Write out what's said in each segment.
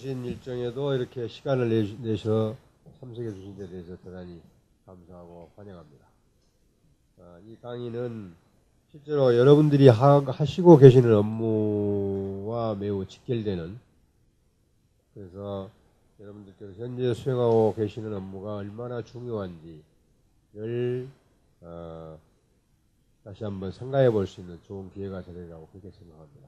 바쁘신 일정에도 이렇게 시간을 내셔 참석해 주신 데 대해서 대단히 감사하고 환영합니다. 이 강의는 실제로 여러분들이 하시고 계시는 업무와 매우 직결되는, 그래서 여러분들께서 현재 수행하고 계시는 업무가 얼마나 중요한지를 다시 한번 생각해 볼 수 있는 좋은 기회가 되리라고 그렇게 생각합니다.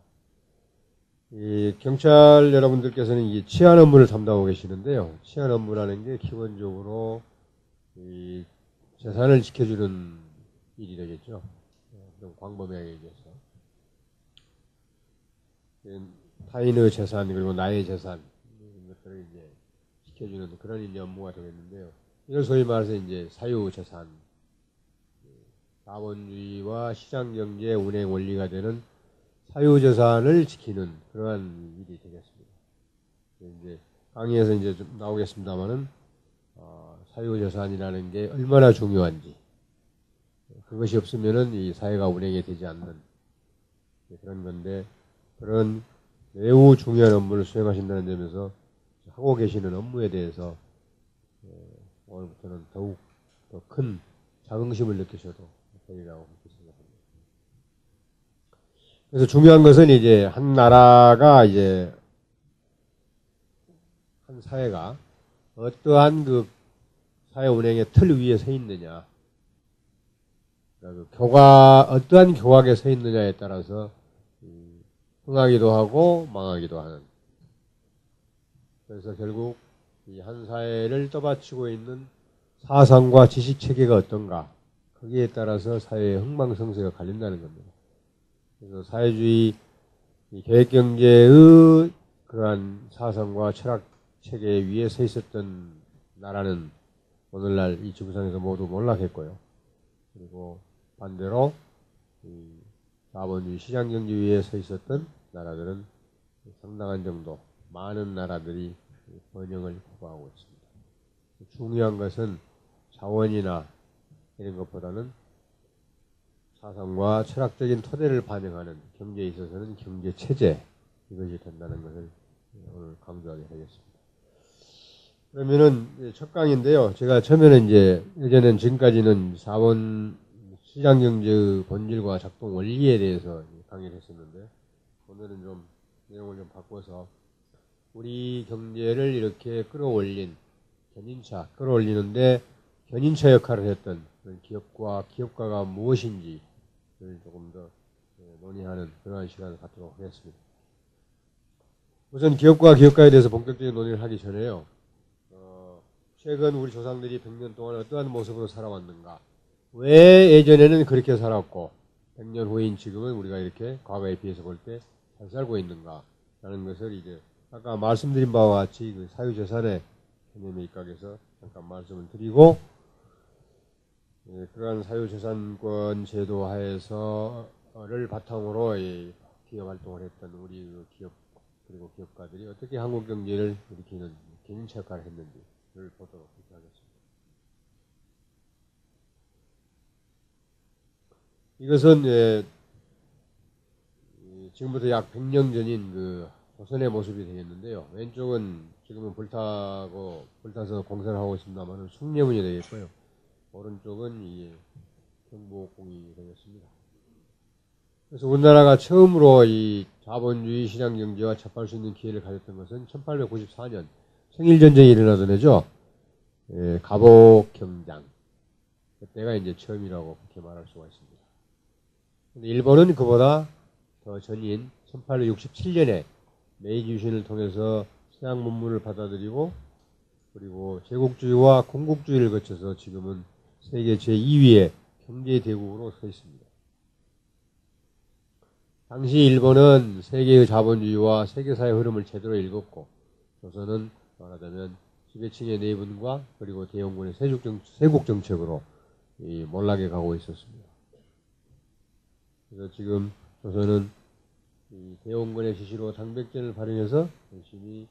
이 경찰 여러분들께서는 이 치안 업무를 담당하고 계시는데요. 치안 업무라는 게 기본적으로 이 재산을 지켜주는 일이 되겠죠. 좀 광범위하게 얘기해서. 타인의 재산, 그리고 나의 재산, 이런 것들을 이제 지켜주는 그런 이제 업무가 되겠는데요. 이걸 소위 말해서 이제 사유재산, 자본주의와 시장경제 운행 원리가 되는 사유재산을 지키는 그러한 일이 되겠습니다. 이제 강의에서 이제 좀 나오겠습니다만은, 사유재산이라는 게 얼마나 중요한지, 그것이 없으면은 이 사회가 운행이 되지 않는 그런 건데, 그런 매우 중요한 업무를 수행하신다는 점에서 하고 계시는 업무에 대해서 오늘부터는 더욱 더 큰 자긍심을 느끼셔도 되리라고 생각합니다. 그래서 중요한 것은 이제 한 나라가 이제 한 사회가 어떠한 그 사회 운행의 틀 위에 서 있느냐, 어떠한 교각에 서 있느냐에 따라서 흥하기도 하고 망하기도 하는. 그래서 결국 이 한 사회를 떠받치고 있는 사상과 지식 체계가 어떤가, 거기에 따라서 사회의 흥망성쇠가 갈린다는 겁니다. 그래서 사회주의 계획경제의 그러한 사상과 철학 체계 위에 서 있었던 나라는 오늘날 이 지구상에서 모두 몰락했고요. 그리고 반대로 자본주의 시장경제 위에 서 있었던 나라들은 상당한 정도, 많은 나라들이 번영을 구가하고 있습니다. 중요한 것은 자원이나 이런 것보다는 사상과 철학적인 토대를 반영하는 경제에 있어서는 경제체제, 이것이 된다는 것을 오늘 강조하게 하겠습니다. 그러면은 첫 강의인데요. 제가 처음에는 이제 예전엔 지금까지는 자본 시장경제의 본질과 작동 원리에 대해서 강의를 했었는데, 오늘은 좀 내용을 좀 바꿔서 우리 경제를 이렇게 끌어올린 견인차, 끌어올리는데 견인차 역할을 했던 기업과 기업가가 무엇인지를 조금 더 논의하는 그러한 시간을 갖도록 하겠습니다. 우선 기업과 기업가에 대해서 본격적인 논의를 하기 전에요. 최근 우리 조상들이 100년 동안 어떠한 모습으로 살아왔는가, 왜 예전에는 그렇게 살았고 100년 후인 지금은 우리가 이렇게 과거에 비해서 볼 때 잘 살고 있는가 라는 것을 이제 아까 말씀드린 바와 같이 그 사유재산의 개념에 입각해서 잠깐 말씀을 드리고, 그러한 사유재산권 제도 하에서를 바탕으로 기업 활동을 했던 우리 그 기업 그리고 기업가들이 어떻게 한국 경제를 일으키는 견인차 역할을 했는지를 보도록 하겠습니다. 이것은 지금부터 약 100년 전인 그 조선의 모습이 되겠는데요. 왼쪽은 지금은 불타서 공사를 하고 있습니다만 숭례문이 되겠고요. 오른쪽은 이 경복궁이 되겠습니다. 그래서 우리나라가 처음으로 이 자본주의 시장경제와 접할 수 있는 기회를 가졌던 것은 1894년 청일전쟁이 일어나던 해죠. 가복경장. 그때가 이제 처음이라고 그렇게 말할 수가 있습니다. 근데 일본은 그보다 더 전인 1867년에 메이지 유신을 통해서 서양 문물을 받아들이고, 그리고 제국주의와 공국주의를 거쳐서 지금은 세계 제2위의 경제대국으로 서 있습니다. 당시 일본은 세계의 자본주의와 세계사의 흐름을 제대로 읽었고, 조선은 말하자면 지배층의 내분과 그리고 대영군의 세국 정책으로 몰락해 가고 있었습니다. 그래서 지금 조선은 이 대원군의 지시로 당백전을 발행해서 열심히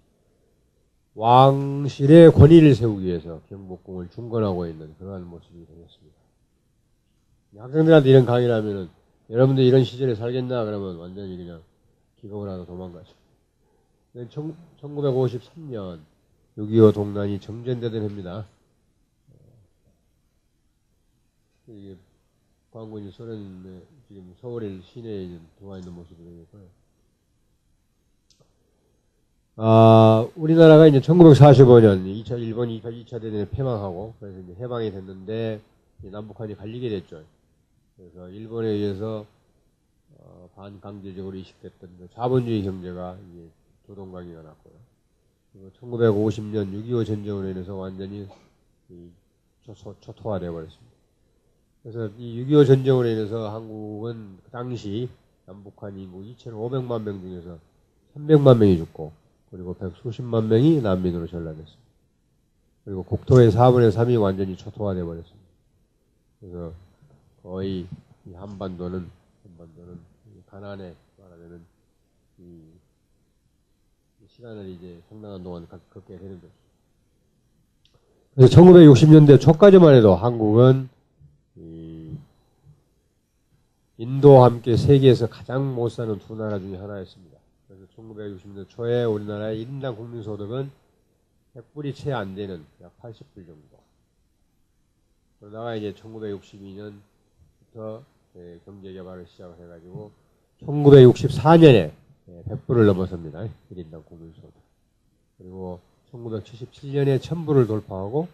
왕실의 권위를 세우기 위해서 경복궁을 중건하고 있는 그러한 모습이 되겠습니다. 학생들한테 이런 강의를 하면은 여러분들 이런 시절에 살겠나 그러면 완전히 그냥 기겁을 하고 도망가죠. 1953년 6.25 동란이 정전되던 해입니다. 이게 광군이 소련에 지금 서울의 시내에 들어와 있는 모습이 되겠고요. 우리나라가 이제 1945년 일본이 2차 대전에 패망하고 그래서 이제 해방이 됐는데 남북한이 갈리게 됐죠. 그래서 일본에 의해서 반강제적으로 이식됐던 자본주의 경제가 이제 조동강이가 났고요. 그리고 1950년 6.25 전쟁으로 인해서 완전히 초토화되어 버렸습니다. 그래서 이 6.25 전쟁으로 인해서 한국은 그 당시 남북한 인구 2,500만 명 중에서 300만 명이 죽고 그리고 백수십만 명이 난민으로 전락했습니다. 그리고 국토의 4분의 3이 완전히 초토화되어 버렸습니다. 그래서 거의 이 한반도는 가난에 말하자면 이 시간을 이제 상당한 동안 겪게 되는 거죠. 그래서 1960년대 초까지만 해도 한국은 인도와 함께 세계에서 가장 못 사는 두 나라 중에 하나였습니다. 그래서 1960년대 초에 우리나라의 1인당 국민소득은 100불이 채 안 되는 약 80불 정도. 그러다가 이제 1962년부터 경제개발을 시작을 해가지고 1964년에 100불을 넘어섭니다. 1인당 국민소득. 그리고 1977년에 1000불을 돌파하고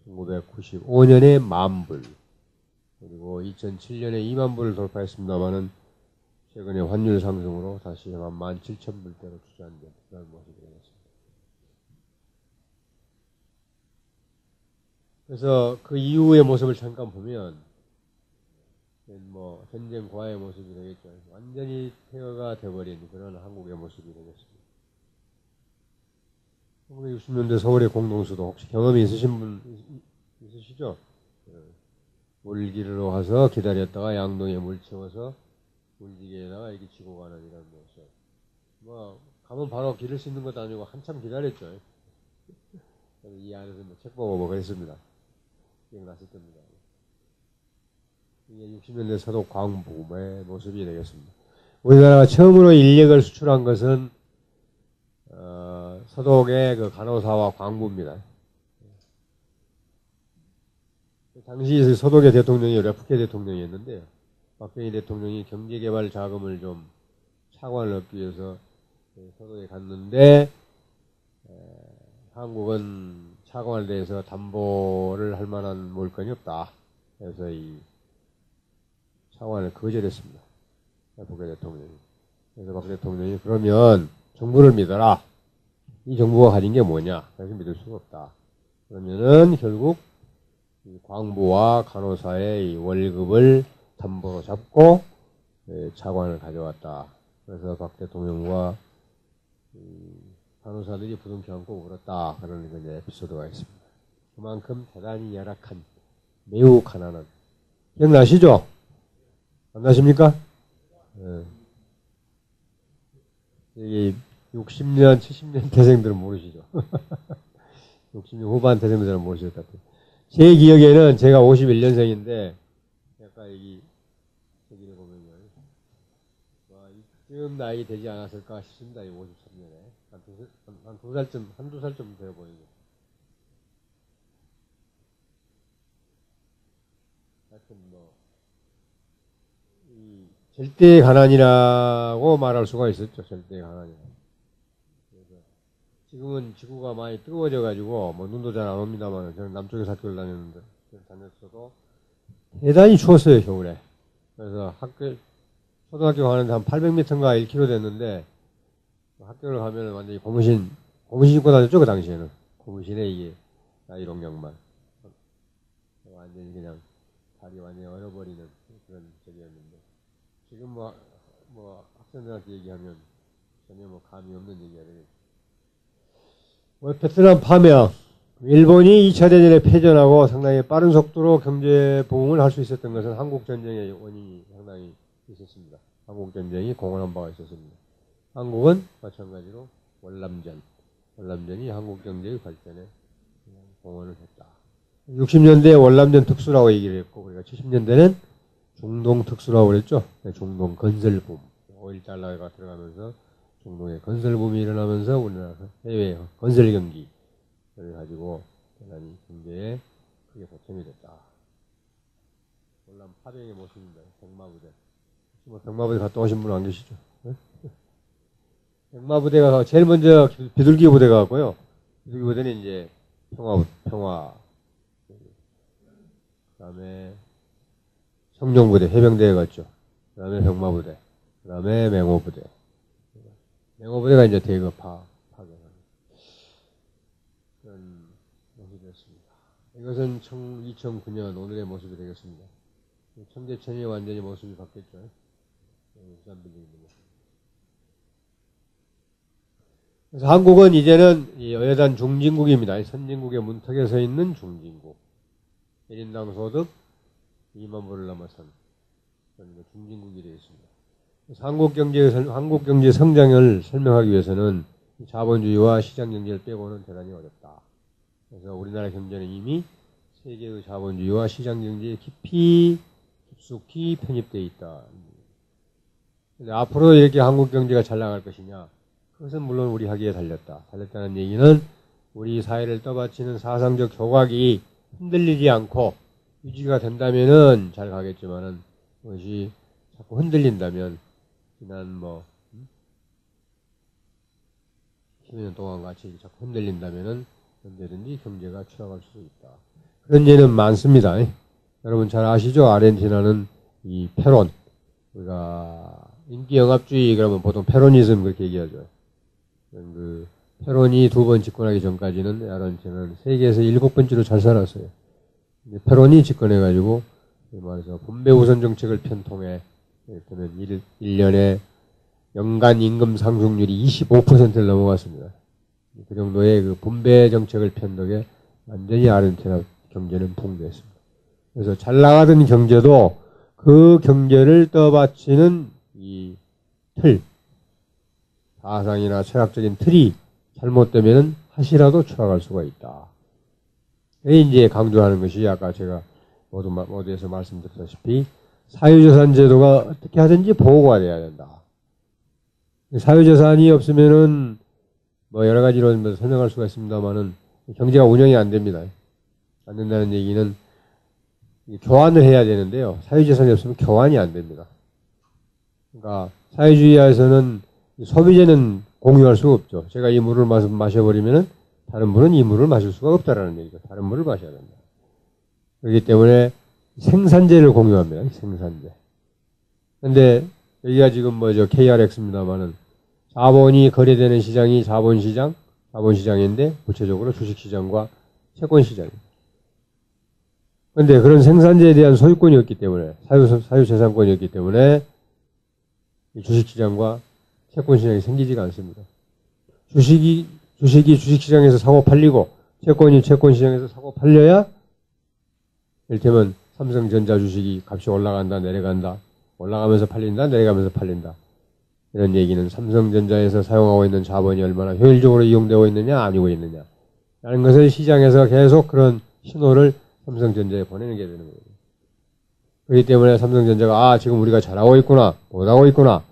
1995년에 10,000불. 그리고 2007년에 20,000불을 돌파했습니다만은 최근에 환율 상승으로 다시 한 17,000불대로 주저앉은 그런 모습이 되겠습니다. 그래서 그 이후의 모습을 잠깐 보면 뭐 전쟁 과의 모습이 되겠죠. 완전히 폐허가 되어버린 그런 한국의 모습이 되겠습니다. 1960년대 서울의 공동수도 혹시 경험이 있으신 분 있으시죠? 물길로 가서 기다렸다가 양동이에 물 채워서 물지개에다가 이렇게 지고 가는 이런 모습. 뭐 가면 바로 기를 수 있는 것도 아니고 한참 기다렸죠. 이 안에서 뭐 책 보고 뭐 그랬습니다. 기억났을 겁니다. 이게 60년대 서독 광부의 모습이 되겠습니다. 우리나라가 처음으로 인력을 수출한 것은 서독의 그 간호사와 광부입니다. 당시 서독의 대통령이 레프케 대통령이었는데요. 박정희 대통령이 경제개발 자금을 좀 차관을 얻기 위해서 서독에 갔는데 한국은 차관에 대해서 담보를 할 만한 물건이 없다. 그래서 이 차관을 거절했습니다. 레프케 대통령이. 그래서 박 대통령이 그러면 정부를 믿어라. 이 정부가 가진 게 뭐냐? 그래서 믿을 수가 없다. 그러면은 결국 이 광부와 간호사의 이 월급을 담보로 잡고 차관을 가져왔다. 그래서 박 대통령과 간호사들이 부둥켜 안고 울었다. 그런 이제 에피소드가 있습니다. 그만큼 대단히 열악한, 매우 가난한. 기억나시죠? 안 나십니까? 여기 60년, 70년 대생들은 모르시죠? 60년 후반 대생들은 모르실 것 같아요. 제 기억에는 제가 51년생인데, 약간 여기를 보면요. 이쯤 나이 되지 않았을까 싶습니다. 53년에. 한두 살쯤 되어 보이죠. 하여튼 절대 가난이라고 말할 수가 있었죠. 절대 가난이라고. 지금은 지구가 많이 뜨거워져가지고, 눈도 잘 안 옵니다만, 저는 남쪽에서 학교를 다녔어도 대단히 추웠어요, 겨울에. 그래서 초등학교 가는데 한 800m인가 1km 됐는데, 학교를 가면 완전히 고무신 입고 다녔죠, 그 당시에는. 고무신에 이게, 나이롱 양말. 완전히 그냥, 발이 완전히 얼어버리는 그런 적이었는데. 지금 학생들한테 얘기하면 전혀 감이 없는 얘기가 되겠죠. 베트남 파병, 일본이 2차 대전에 패전하고 상당히 빠른 속도로 경제 부흥을 할 수 있었던 것은 한국전쟁의 원인이 상당히 있었습니다. 한국전쟁이 공헌한 바가 있었습니다. 한국은 마찬가지로 월남전이 한국경제의 발전에 공헌을 했다. 60년대에 월남전 특수라고 얘기를 했고, 우리가 70년대는 중동 특수라고 그랬죠. 중동 건설붐, 오일 달러가 들어가면서 중동에 건설붐이 일어나면서 우리나라 해외 건설 경기를 가지고 대단히 경제에 크게 보탬이 됐다. 월남 파병의 모습입니다. 백마부대. 뭐 백마부대 갔다 오신 분 안 계시죠? 네? 백마부대가 제일 먼저 비둘기 부대가 왔고요. 비둘기 부대는 이제 평화. 그 다음에 성룡부대, 해병대에 갔죠. 그 다음에 백마부대. 그 다음에 맹호부대. 맹호부대가 이제 대거 파괴하는 그런 모습이었습니다. 이것은 2009년 오늘의 모습이 되겠습니다. 청계천이 완전히 모습이 바뀌었죠. 그래서 한국은 이제는 여여단 중진국입니다. 선진국의 문턱에 서 있는 중진국. 1인당 소득 2만 불을 넘어선 중진국이 되어 있습니다. 그래서 한국 경제 성장을 설명하기 위해서는 자본주의와 시장 경제를 빼고는 대단히 어렵다. 그래서 우리나라 경제는 이미 세계의 자본주의와 시장 경제에 깊숙이 편입되어 있다. 근데 앞으로 이렇게 한국 경제가 잘 나갈 것이냐? 그것은 물론 우리 하기에 달렸다. 달렸다는 얘기는 우리 사회를 떠받치는 사상적 조각이 흔들리지 않고 유지가 된다면은 잘 가겠지만은 그것이 자꾸 흔들린다면 지난 10년 동안 같이 자꾸 흔들린다면은 언제든지 경제가 추락할 수 있다. 그런 예는 많습니다. 여러분 잘 아시죠? 아르헨티나는 이 페론, 우리가 인기 영합주의 그러면 보통 페로니즘 그렇게 얘기하죠. 그 페론이 2번 집권하기 전까지는 아르헨티나는 세계에서 7번째로 잘 살았어요. 페론이 집권해가지고 말해서 분배 우선 정책을 편통해 이를테면 1년에 연간 임금 상승률이 25%를 넘어갔습니다. 그 정도의 그 분배 정책을 편 덕에 완전히 아르헨티나 경제는 붕괴했습니다. 그래서 잘 나가던 경제도 그 경제를 떠받치는 이 틀, 사상이나 철학적인 틀이 잘못되면은 하시라도 추락할 수가 있다. 이제 강조하는 것이 아까 제가 모두에서 말씀드렸다시피 사유재산 제도가 어떻게 하든지 보호가 돼야 된다. 사유재산이 없으면은 여러 가지로 설명할 수가 있습니다만은 경제가 운영이 안 됩니다. 안 된다는 얘기는 교환을 해야 되는데요. 사유재산이 없으면 교환이 안 됩니다. 그러니까 사회주의에서는 소비재는 공유할 수가 없죠. 제가 이 물을 마셔버리면은 다른 분은 이 물을 마실 수가 없다라는 얘기죠. 다른 물을 마셔야 된다. 그렇기 때문에 생산재를 공유합니다. 생산재. 근데 여기가 지금 KRX입니다만은 자본이 거래되는 시장이 자본시장인데 구체적으로 주식시장과 채권시장입니다. 그런데 그런 생산재에 대한 소유권이 없기 때문에 사유재산권이 없기 때문에 주식시장과 채권시장이 생기지가 않습니다. 주식이 주식시장에서 사고 팔리고 채권이 채권시장에서 사고 팔려야 이를테면 삼성전자 주식이 값이 올라간다 내려간다 올라가면서 팔린다 내려가면서 팔린다 이런 얘기는 삼성전자에서 사용하고 있는 자본이 얼마나 효율적으로 이용되고 있느냐 아니고 있느냐 라는 것을 시장에서 계속 그런 신호를 삼성전자에 보내는 게 되는 거예요. 그렇기 때문에 삼성전자가 지금 우리가 잘하고 있구나 못하고 있구나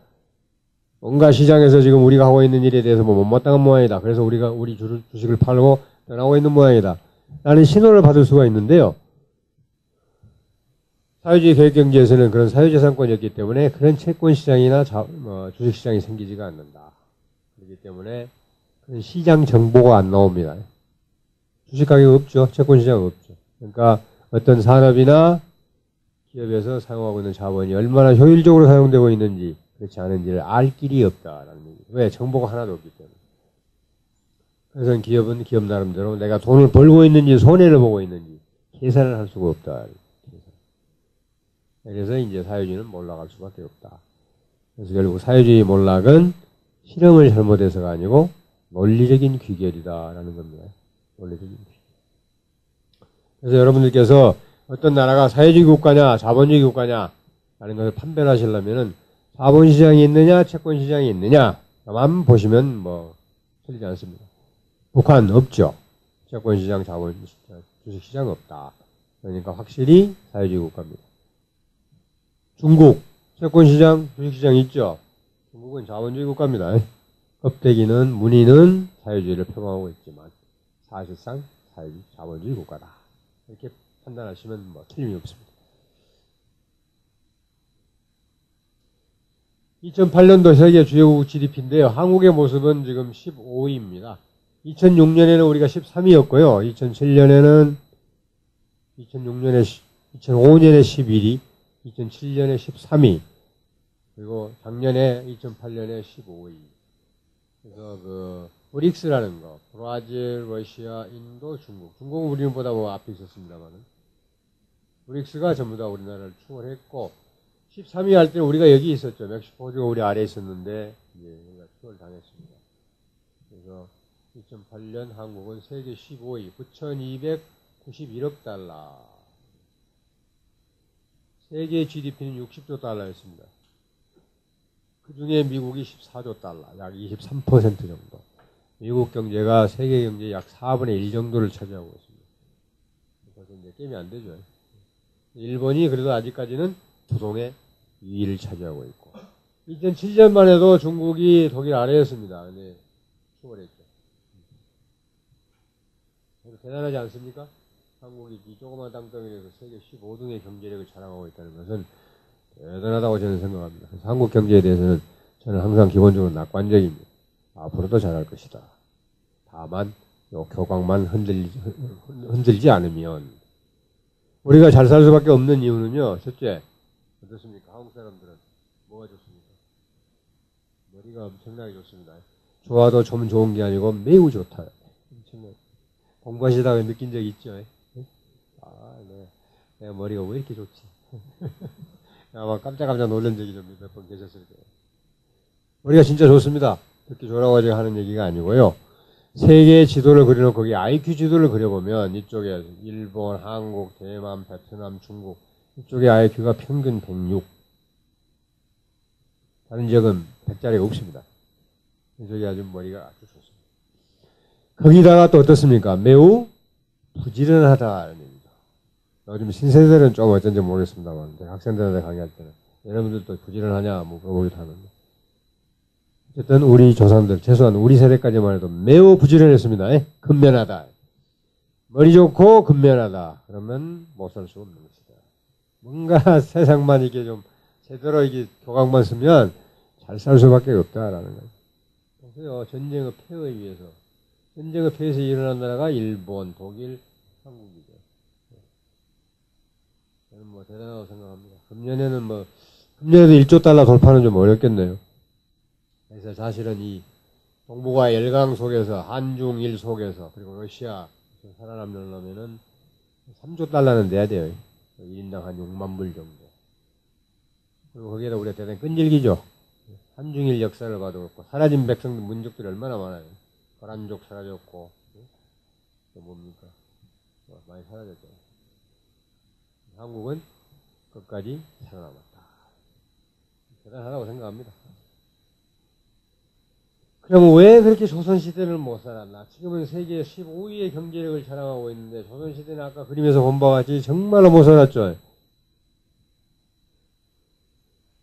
뭔가 시장에서 지금 우리가 하고 있는 일에 대해서 못마땅한 모양이다. 그래서 우리가 우리 주식을 팔고 떠나고 있는 모양이다. 라는 신호를 받을 수가 있는데요. 사회주의 계획경제에서는 그런 사유재산권이었기 때문에 그런 채권시장이나 주식시장이 생기지가 않는다. 그렇기 때문에 그런 시장 정보가 안 나옵니다. 주식가격 없죠. 채권시장 없죠. 그러니까 어떤 산업이나 기업에서 사용하고 있는 자본이 얼마나 효율적으로 사용되고 있는지 그렇지 않은지를 알 길이 없다라는 얘기죠. 왜? 정보가 하나도 없기 때문에. 그래서 기업은 기업 나름대로 내가 돈을 벌고 있는지 손해를 보고 있는지 계산을 할 수가 없다. 그래서 이제 사회주의는 몰락할 수밖에 없다. 그래서 결국 사회주의 몰락은 실험을 잘못해서가 아니고 논리적인 귀결이다라는 겁니다. 논리적인 귀결. 그래서 여러분들께서 어떤 나라가 사회주의 국가냐 자본주의 국가냐 라는 것을 판별하시려면은 자본시장이 있느냐 채권시장이 있느냐만 보시면 틀리지 않습니다. 북한 없죠. 채권시장 주식시장 없다. 그러니까 확실히 사회주의 국가입니다. 중국 채권시장 주식시장 있죠. 중국은 자본주의 국가입니다. 껍데기는 문의는 사회주의를 표방하고 있지만 사실상 사회주의 자본주의 국가다. 이렇게 판단하시면 뭐 틀림이 없습니다. 2008년도 세계 주요국 GDP인데요. 한국의 모습은 지금 15위입니다. 2006년에는 우리가 13위였고요. 2005년에 11위, 2007년에 13위, 그리고 작년에 2008년에 15위. 그래서 그 브릭스라는 거, 브라질, 러시아, 인도, 중국. 중국은 우리보다 뭐 앞에 있었습니다만은 브릭스가 전부 다 우리나라를 추월했고 13위 할 때는 우리가 여기 있었죠. 멕시코가 우리 아래에 있었는데 이제 우리가 추월 당했습니다. 그래서 2008년 한국은 세계 15위, 9,291억 달러. 세계 GDP는 60조 달러였습니다. 그 중에 미국이 14조 달러, 약 23% 정도. 미국 경제가 세계 경제의 약 4분의 1 정도를 차지하고 있습니다. 그래서 이제 게임이 안 되죠. 일본이 그래도 아직까지는 부동의 2위를 차지하고 있고. 2007년만 해도 중국이 독일 아래였습니다. 근데 추월했죠. 대단하지 않습니까? 한국이 이 조그만 땅덩이에서 세계 15등의 경제력을 자랑하고 있다는 것은 대단하다고 저는 생각합니다. 그래서 한국 경제에 대해서는 저는 항상 기본적으로 낙관적입니다. 앞으로도 잘할 것이다. 다만 요 교각만 흔들지 않으면 우리가 잘 살 수밖에 없는 이유는요. 첫째, 어떻습니까? 한국 사람들은 뭐가 좋습니까? 머리가 엄청나게 좋습니다. 좋아도 좀 좋은 게 아니고 매우 좋다. 공부하시다가 느낀 적 있죠? 아, 네. 내가 머리가 왜 이렇게 좋지? 아마 깜짝깜짝 놀란 적이 좀 몇 번 계셨을 거예요. 머리가 진짜 좋습니다. 그렇게 좋으라고 하는 얘기가 아니고요. 세계 지도를 그려놓고 거기 IQ 지도를 그려보면 이쪽에 일본, 한국, 대만, 베트남, 중국 이쪽에 IQ가 평균 106. 다른 지역은 100짜리가 없습니다. 이쪽이 아주 머리가 아주 좋습니다. 거기다가 또 어떻습니까? 매우 부지런하다는 얘기죠. 요즘 신세대들은 좀 어쩐지 모르겠습니다만 학생들한테 강의할 때는 여러분들도 부지런하냐 뭐 물어보기도 하는데 어쨌든 우리 조상들 최소한 우리 세대까지만 해도 매우 부지런했습니다. 근면하다. 머리 좋고 근면하다. 그러면 못 살 수 없는 것이다. 뭔가 세상만 이게 좀 제대로 이게 교각만 쓰면 잘 살 수밖에 없다라는 거예요. 그래서 전쟁의 폐허에 의해서 전쟁의 폐해서 일어난 나라가 일본, 독일, 한국이죠. 저는 뭐 대단하다고 생각합니다. 금년에도 1조 달러 돌파는 좀 어렵겠네요. 그래서 사실은 이 동북아 열강 속에서, 한중일 속에서, 그리고 러시아 살아남으려면은 3조 달러는 내야 돼요. 1인당 한 6만 불 정도. 그리고 거기에다 우리가 대단히 끈질기죠. 한중일 역사를 봐도 그렇고, 사라진 백성들, 민족들이 얼마나 많아요. 거란족 사라졌고, 또 뭡니까? 많이 사라졌죠. 한국은 끝까지 살아남았다. 대단하다고 생각합니다. 그럼 왜 그렇게 조선시대를 못 살았나? 지금은 세계 15위의 경제력을 자랑하고 있는데, 조선시대는 아까 그림에서 본 바와 같이 정말로 못 살았죠.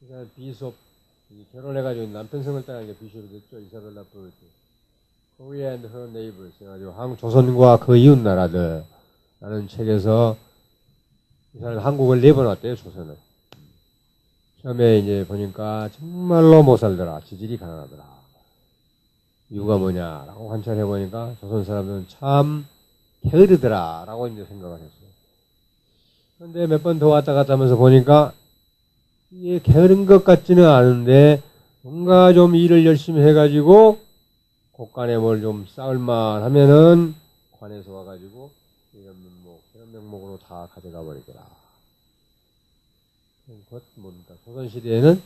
그러니까 비숍, 결혼해가지고 남편 성을 따는 게 비숍이 됐죠. 이사벨라 프로이트. Korea and her neighbors. 그래가지고 조선과 그 이웃 나라들. 라는 책에서 이 사람이 한국을 내버려놨대요, 조선을. 처음에 이제 보니까 정말로 못 살더라. 지질이 가난하더라. 이유가 뭐냐라고 관찰해보니까 조선 사람들은 참 게으르더라. 라고 이제 생각을 했어요. 그런데 몇 번 더 왔다 갔다 하면서 보니까 이게 게으른 것 같지는 않은데 뭔가 좀 일을 열심히 해가지고 곳간에 뭘 좀 쌓을만 하면은 관에서 와가지고 이런 명목, 저런 명목으로 다 가져가 버리더라. 그것 뭡니까? 조선시대에는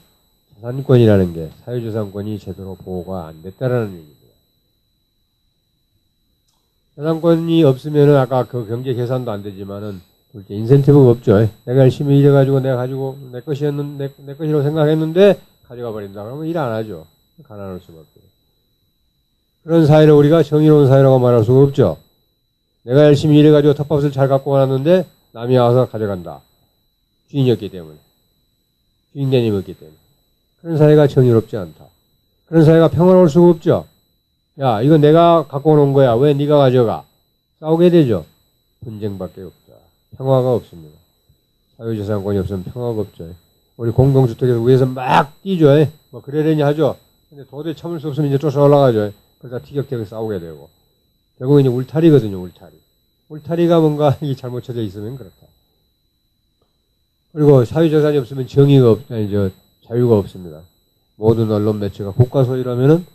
자산권이라는 게 사유재산권이 제대로 보호가 안 됐다라는 얘기입니다. 자산권이 없으면은 아까 그 경제 계산도 안 되지만은 둘째 인센티브가 없죠. 내가 열심히 일해가지고 내가 가지고 내 것이었는데 내 것이라고 생각했는데 가져가 버린다. 그러면 일 안 하죠. 가난할 수밖에. 그런 사회를 우리가 정의로운 사회라고 말할 수가 없죠. 내가 열심히 일해가지고 텃밭을 잘 갖고 왔는데 남이 와서 가져간다. 주인이 없기 때문에. 주인개념이 없기 때문에. 그런 사회가 정의롭지 않다. 그런 사회가 평화로울 수가 없죠. 야, 이거 내가 갖고 놓은 거야. 왜 네가 가져가? 싸우게 되죠. 분쟁밖에 없죠. 평화가 없습니다. 사유재산권이 없으면 평화가 없죠. 우리 공동주택에서 위에서 막 뛰죠. 뭐 그러려니 하죠. 근데 도저히 참을 수 없으면 이제 쫓아 올라가죠. 그러다 티격태격 싸우게 되고. 결국은 이제 울타리거든요, 울타리. 울타리가 뭔가 이 잘못 쳐져 있으면 그렇다. 그리고 사유재산이 없으면 정의가 자유가 없습니다. 모든 언론 매체가 국가 소유라면은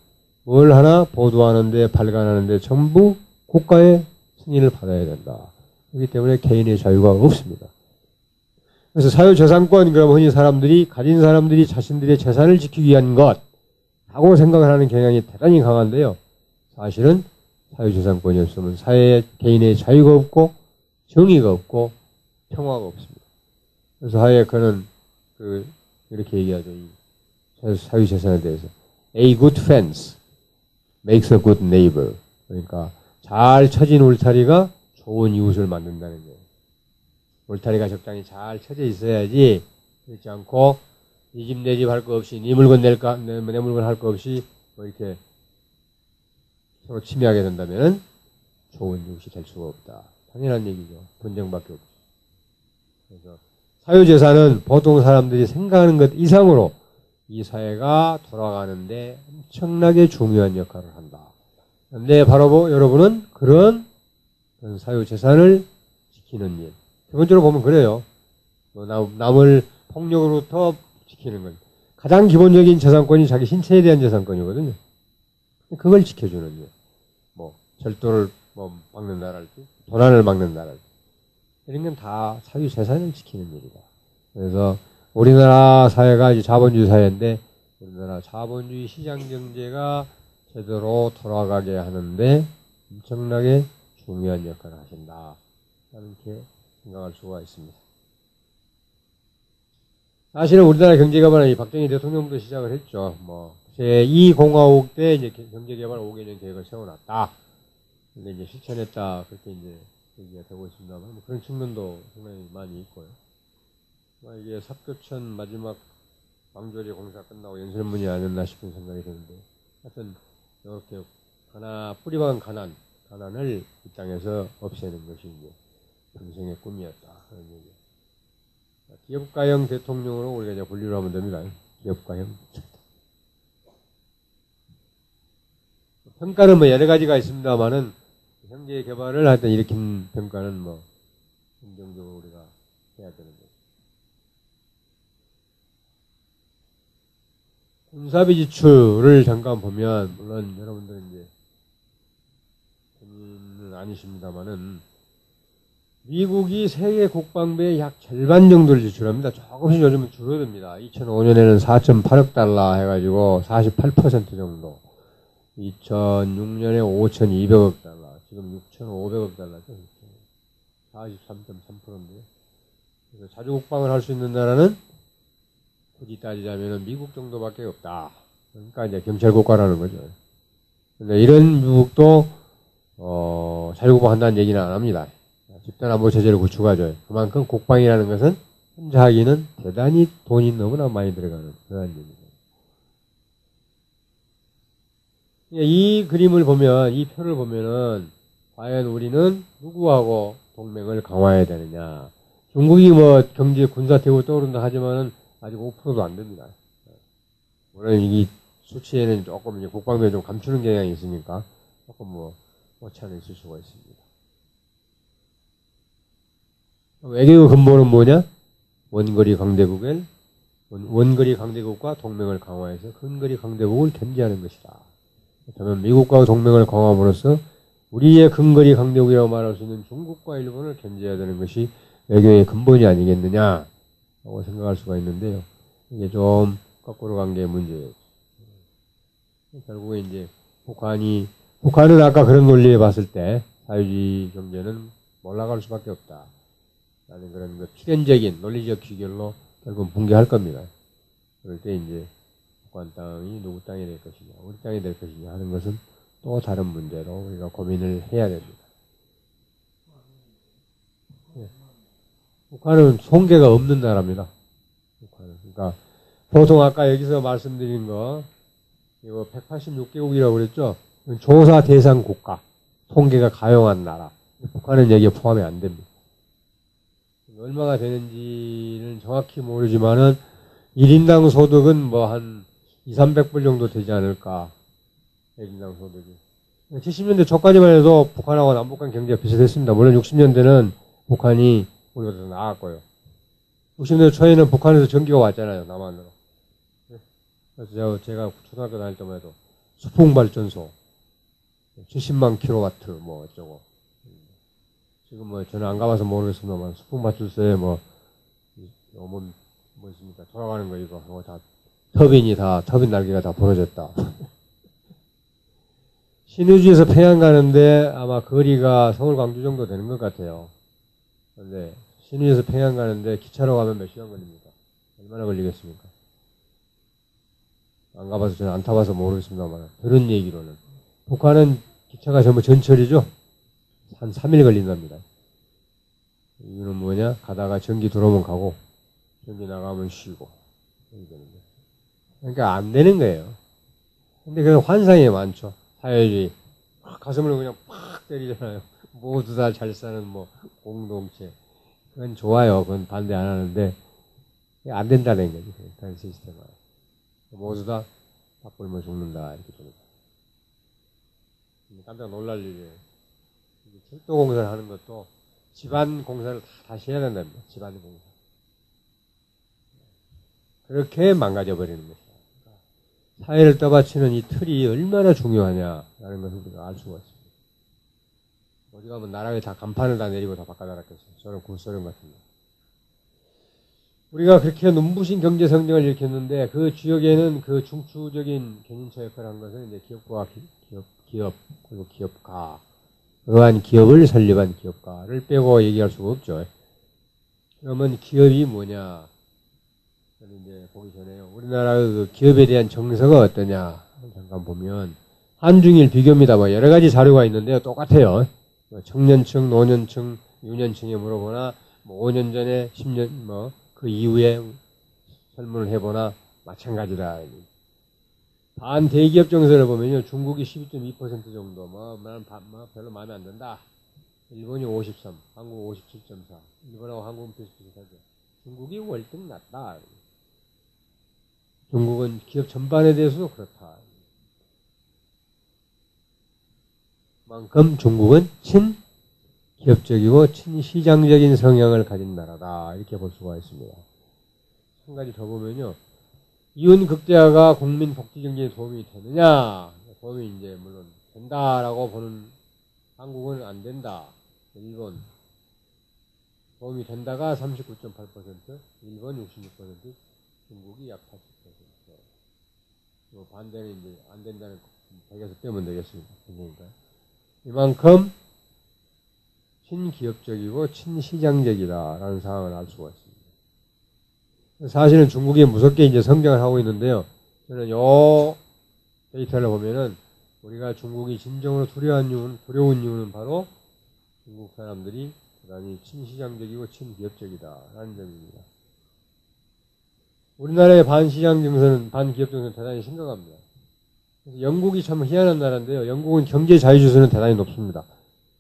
뭘 하나 보도하는데, 발간하는데 전부 국가의 승인을 받아야 된다. 그렇기 때문에 개인의 자유가 없습니다. 그래서 사유재산권, 그럼 흔히 가진 사람들이 자신들의 재산을 지키기 위한 것하고 생각을 하는 경향이 대단히 강한데요. 사실은 사유재산권이 없으면 사회에 개인의 자유가 없고, 정의가 없고, 평화가 없습니다. 그래서 하예크는 이렇게 얘기하죠. 이 사유재산에 대해서. A good fence makes a good neighbor. 그러니까 잘 쳐진 울타리가 좋은 이웃을 만든다는 거예요. 울타리가 적당히 잘 쳐져 있어야지, 그렇지 않고 네 집 내 집 할 거 없이 네 물건 내 물건 할 거 없이 뭐 이렇게 서로 침해하게 된다면 좋은 이웃이 될 수가 없다. 당연한 얘기죠. 분쟁밖에 없죠. 그래서 사유재산은 보통 사람들이 생각하는 것 이상으로 이 사회가 돌아가는데 엄청나게 중요한 역할을 한다. 그런데 바로 여러분은 그런 사유재산을 지키는 일. 기본적으로 보면 그래요. 남을 폭력으로부터 지키는 것. 가장 기본적인 재산권이 자기 신체에 대한 재산권이거든요. 그걸 지켜주는 일. 뭐 절도를 막는다랄지, 도난을 막는다랄지. 이런 건 다 사유재산을 지키는 일이다. 그래서 우리나라 사회가 이제 자본주의 사회인데, 우리나라 자본주의 시장경제가 제대로 돌아가게 하는데 엄청나게 중요한 역할을 하신다. 이렇게 생각할 수가 있습니다. 사실은 우리나라 경제개발은 이 박정희 대통령도 시작을 했죠. 제2공화국 때 이제 경제개발 5개년 계획을 세워놨다. 근데 이제 실천했다. 그렇게 이제 얘기가 되고 있습니다만, 그런 측면도 상당히 많이 있고요. 이게 삽교천 마지막 방조리 공사 끝나고 연설문이 아니었나 싶은 생각이 드는데, 하여튼 이렇게 뿌리박은 가난을 이 땅에서 없애는 것이 이제 평생의 꿈이었다. 그런 얘기. 기업가형 대통령으로 우리가 이제 분류를 하면 됩니다. 기업가형. 평가는 여러 가지가 있습니다만은, 경제 개발을 하여튼 일으킨 평가는 긍정적으로 우리가 해야 되는 거죠. 군사비 지출을 잠깐 보면, 물론 여러분들은 이제 본인은 아니십니다만은, 미국이 세계 국방비의 약 절반 정도를 지출합니다. 조금씩 요즘은 줄어듭니다. 2005년에는 4.8억 달러 해가지고 48% 정도. 2006년에 5,200억 달러. 지금 6,500억 달러죠. 43.3%인데요. 그래서 자주국방을 할 수 있는 나라는 굳이 따지자면 미국 정도밖에 없다. 그러니까 이제 경찰국가라는 거죠. 근데 이런 미국도, 자주국방 한다는 얘기는 안 합니다. 집단안보체제를 구축하죠. 그만큼 국방이라는 것은 혼자 하기는 대단히 돈이 너무나 많이 들어가는 그런 얘기입니다. 이 그림을 보면, 이 표를 보면은, 과연 우리는 누구하고 동맹을 강화해야 되느냐. 중국이 경제 군사 대우 떠오른다 하지만은 아직 5%도 안 됩니다. 물론 이 수치에는 조금 이제 국방비를 좀 감추는 경향이 있으니까 조금 오차는 있을 수가 있습니다. 외교의 근본은 뭐냐? 원거리 강대국과 동맹을 강화해서 근거리 강대국을 견제하는 것이다. 그러면 미국과 동맹을 강화함으로써 우리의 근거리 강대국이라고 말할 수 있는 중국과 일본을 견제해야 되는 것이 외교의 근본이 아니겠느냐 라고 생각할 수가 있는데요. 이게 좀 거꾸로 간 게 문제예요. 결국에 이제 북한은 아까 그런 논리에 봤을 때 사회주의 경제는 몰락할 수밖에 없다. 라는 그런 필연적인 논리적 귀결로 결국 붕괴할 겁니다. 그럴 때 이제 북한 땅이 누구 땅이 될 것이냐, 우리 땅이 될 것이냐 하는 것은 또 다른 문제로 우리가 고민을 해야 됩니다. 네. 북한은 손괴가 없는 나라입니다. 북한은. 그러니까 보통 아까 여기서 말씀드린 거 이거 186개국이라고 그랬죠? 조사 대상 국가, 통계가 가용한 나라. 북한은 여기에 포함이 안 됩니다. 얼마가 되는지는 정확히 모르지만은 1인당 소득은 뭐 한 2, 300불 정도 되지 않을까. 1인당 소득이. 70년대 초까지만 해도 북한하고 남북한 경제가 비슷했습니다. 물론 60년대는 북한이 우리보다 더 나았고요. 60년대 초에는 북한에서 전기가 왔잖아요, 남한으로. 그래서 제가 초등학교 다닐 때만 해도 수풍발전소 70만 킬로와트 뭐 어쩌고. 지금 뭐 저는 안 가봐서 모르겠습니다만 수풍발전소에 뭐 있습니까? 돌아가는 거 이거 다 터빈 날개가 다 부러졌다. 신의주에서 평양 가는데 아마 거리가 서울 광주 정도 되는 것 같아요. 그런데 신의에서 평양 가는데 기차로 가면 몇 시간 걸립니까? 얼마나 걸리겠습니까? 안 가봐서 저는 안 타봐서 모르겠습니다만 들은 얘기로는 북한은 기차가 전부 전철이죠. 한 3일 걸린답니다. 이유는 뭐냐? 가다가 전기 들어오면 가고 전기 나가면 쉬고 그러니까 안 되는 거예요. 근데 그건 환상이 많죠. 사회주의 가슴을 그냥 팍 때리잖아요. 모두 다 잘 사는 뭐 공동체. 그건 좋아요. 그건 반대 안 하는데 안 된다는 거지. 다른 시스템은 모두 다 바꿀면 죽는다 이렇게 됩니다. 깜짝 놀랄 일이에요. 철도 공사를 하는 것도 집안 공사를 다시 해야 된답니다. 집안 공사. 그렇게 망가져 버리는 것이다. 사회를 떠받치는 이 틀이 얼마나 중요하냐라는 것을 우리가 알 수가 있습니다. 어디 가면 나라에 다 간판을 다 내리고 다 바꿔달았겠어요. 저는 굴소련 같은데. 우리가 그렇게 눈부신 경제 성장을 일으켰는데 그 지역에는 그 중추적인 견인차 역할을 한 것은 이제 기업과 기업 그리고 기업가 그러한 기업을 설립한 기업가를 빼고 얘기할 수가 없죠. 그러면 기업이 뭐냐? 저는 이제 보기 전에요. 우리나라의 그 기업에 대한 정서가 어떠냐? 잠깐 보면 한중일 비교입니다. 뭐 여러 가지 자료가 있는데요. 똑같아요. 청년층, 노년층, 유년층에 물어보나 뭐 5년 전에 10년 뭐 그 이후에 설문을 해보나 마찬가지다. 반대기업 정서를 보면요. 중국이 12.2% 정도, 나는 별로 마음에 안 든다. 일본이 53, 한국 57.4. 일본하고 한국은 비슷비슷하죠. 중국이 월등 낫다. 중국은 기업 전반에 대해서도 그렇다. 만큼 중국은 친기업적이고 친시장적인 성향을 가진 나라다. 이렇게 볼 수가 있습니다. 한 가지 더 보면요. 이윤 극대화가 국민 복지 경제에 도움이 되느냐? 도움이 이제 물론 된다라고 보는 한국은 안 된다. 일본 도움이 된다가 39.8%, 일본 66%, 중국이 약 80%. 반대는 이제 안 된다는 백에서 빼면 되겠습니다. 그러니까 이만큼 친기업적이고 친시장적이다라는 상황을 알 수가 있습니다. 사실은 중국이 무섭게 이제 성장을 하고 있는데요. 저는 요 데이터를 보면은 우리가 중국이 진정으로 두려운 이유는 바로 중국 사람들이 대단히 친시장적이고 친기업적이다라는 점입니다. 우리나라의 반시장 정서는, 반기업 정서는 대단히 심각합니다. 그래서 영국이 참 희한한 나라인데요. 영국은 경제 자유 지수는 대단히 높습니다.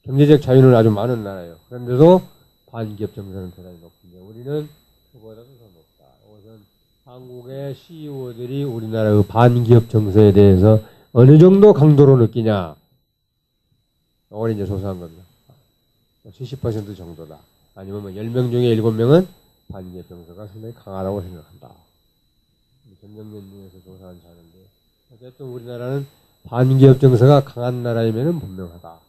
경제적 자유는 아주 많은 나라예요. 그런데도 반기업 정서는 대단히 높은데 우리는 그보다도 더 높다. 이것은 한국의 CEO들이 우리나라의 반기업 정서에 대해서 어느 정도 강도로 느끼냐. 이걸 이제 조사한 겁니다. 70% 정도다. 아니면 10명 중에 7명은 반기업 정서가 상당히 강하다고 생각한다. 전경련에서 조사한 자료인데 어쨌든 우리나라는 반기업 정서가 강한 나라임에는 분명하다.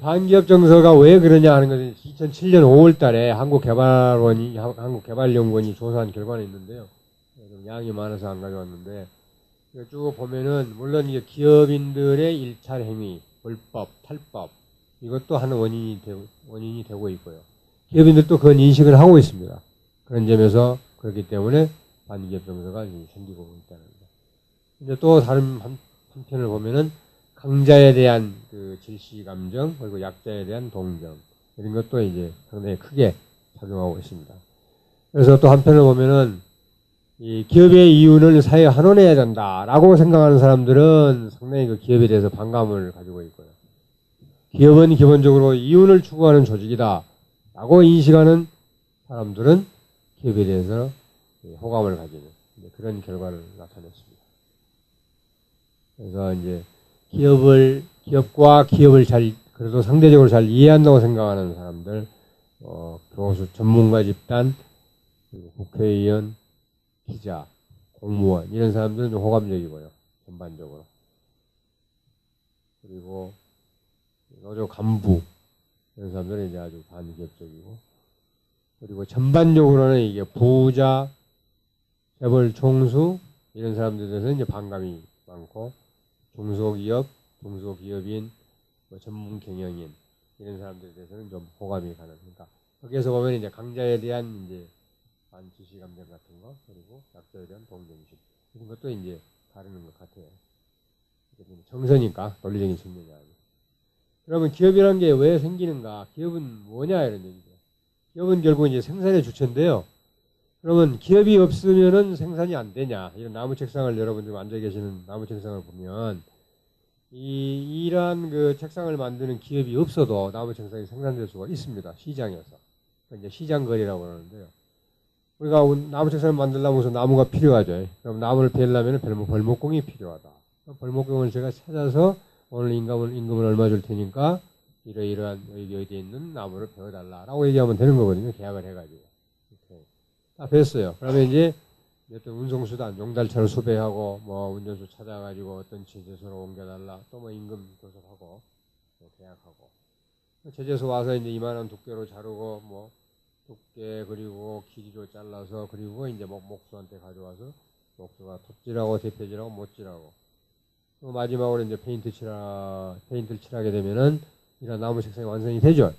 반기업 정서가 왜 그러냐 하는 것은 2007년 5월 달에 한국개발연구원이 조사한 결과는 있는데요. 좀 양이 많아서 안 가져왔는데 쭉 보면은 물론 이게 기업인들의 일탈 행위, 불법, 탈법 이것도 하는 원인이 되고 있고요. 기업인들도 그건 인식을 하고 있습니다. 그런 점에서 그렇기 때문에 반기업 정서가 생기고 있다는 거. 근데 또 다른 한편을 보면은 강자에 대한 그 질시 감정 그리고 약자에 대한 동정 이런 것도 이제 상당히 크게 작용하고 있습니다. 그래서 또 한편을 보면은 이 기업의 이윤을 사회에 환원해야 된다라고 생각하는 사람들은 상당히 그 기업에 대해서 반감을 가지고 있고요. 기업은 기본적으로 이윤을 추구하는 조직이다라고 인식하는 사람들은 기업에 대해서 호감을 가지는 그런 결과를 나타냈습니다. 그래서 이제 기업과 기업을 그래도 상대적으로 잘 이해한다고 생각하는 사람들, 교수, 전문가 집단, 그리고 국회의원, 기자, 공무원, 이런 사람들은 좀 호감적이고요. 전반적으로. 그리고 노조 간부, 이런 사람들은 이제 아주 반기업적이고. 그리고 전반적으로는 이게 부자, 재벌 총수, 이런 사람들에 대해서는 이제 반감이 많고, 중소기업, 중소기업인, 전문 경영인, 이런 사람들에 대해서는 좀 호감이 가는. 그러니까, 거기에서 보면 이제 강자에 대한 이제 반지시 감정 같은 거, 그리고 약자에 대한 동정심. 이런 것도 이제 다루는 것 같아요. 정서니까, 논리적인 측면이 아니고. 그러면 기업이라는 게 왜 생기는가? 기업은 뭐냐? 이런 얘기죠. 기업은 결국 이제 생산의 주체인데요. 그러면 기업이 없으면은 생산이 안 되냐? 이런 나무 책상을 여러분 지금 앉아 계시는 나무 책상을 보면, 이러한 그 책상을 만드는 기업이 없어도 나무 책상이 생산될 수가 있습니다. 시장에서. 이제 시장거리라고 그러는데요. 우리가 나무 책상을 만들려면 우선 나무가 필요하죠. 그럼 나무를 베려면 벌목공이 필요하다. 벌목공을 제가 찾아서 오늘 임금을 얼마 줄 테니까 이러이러한 여기에 있는 나무를 베어달라라고 얘기하면 되는 거거든요. 계약을 해가지고. 이렇게. 다 뱄어요. 그러면 이제 어떤 운송수단, 용달차를 수배하고 뭐 운전수 찾아가지고 어떤 제재소로 옮겨달라. 또 뭐 임금 교섭하고 계약하고. 제재소 와서 이제 이만한 두께로 자르고 뭐 두께 그리고 길이로 잘라서 그리고 이제 목수한테 가져와서 목수가 톱질하고 대패질하고 못질하고 마지막으로 이제 페인트를 칠하게 되면은 이런 나무 책상이 완성이 되죠.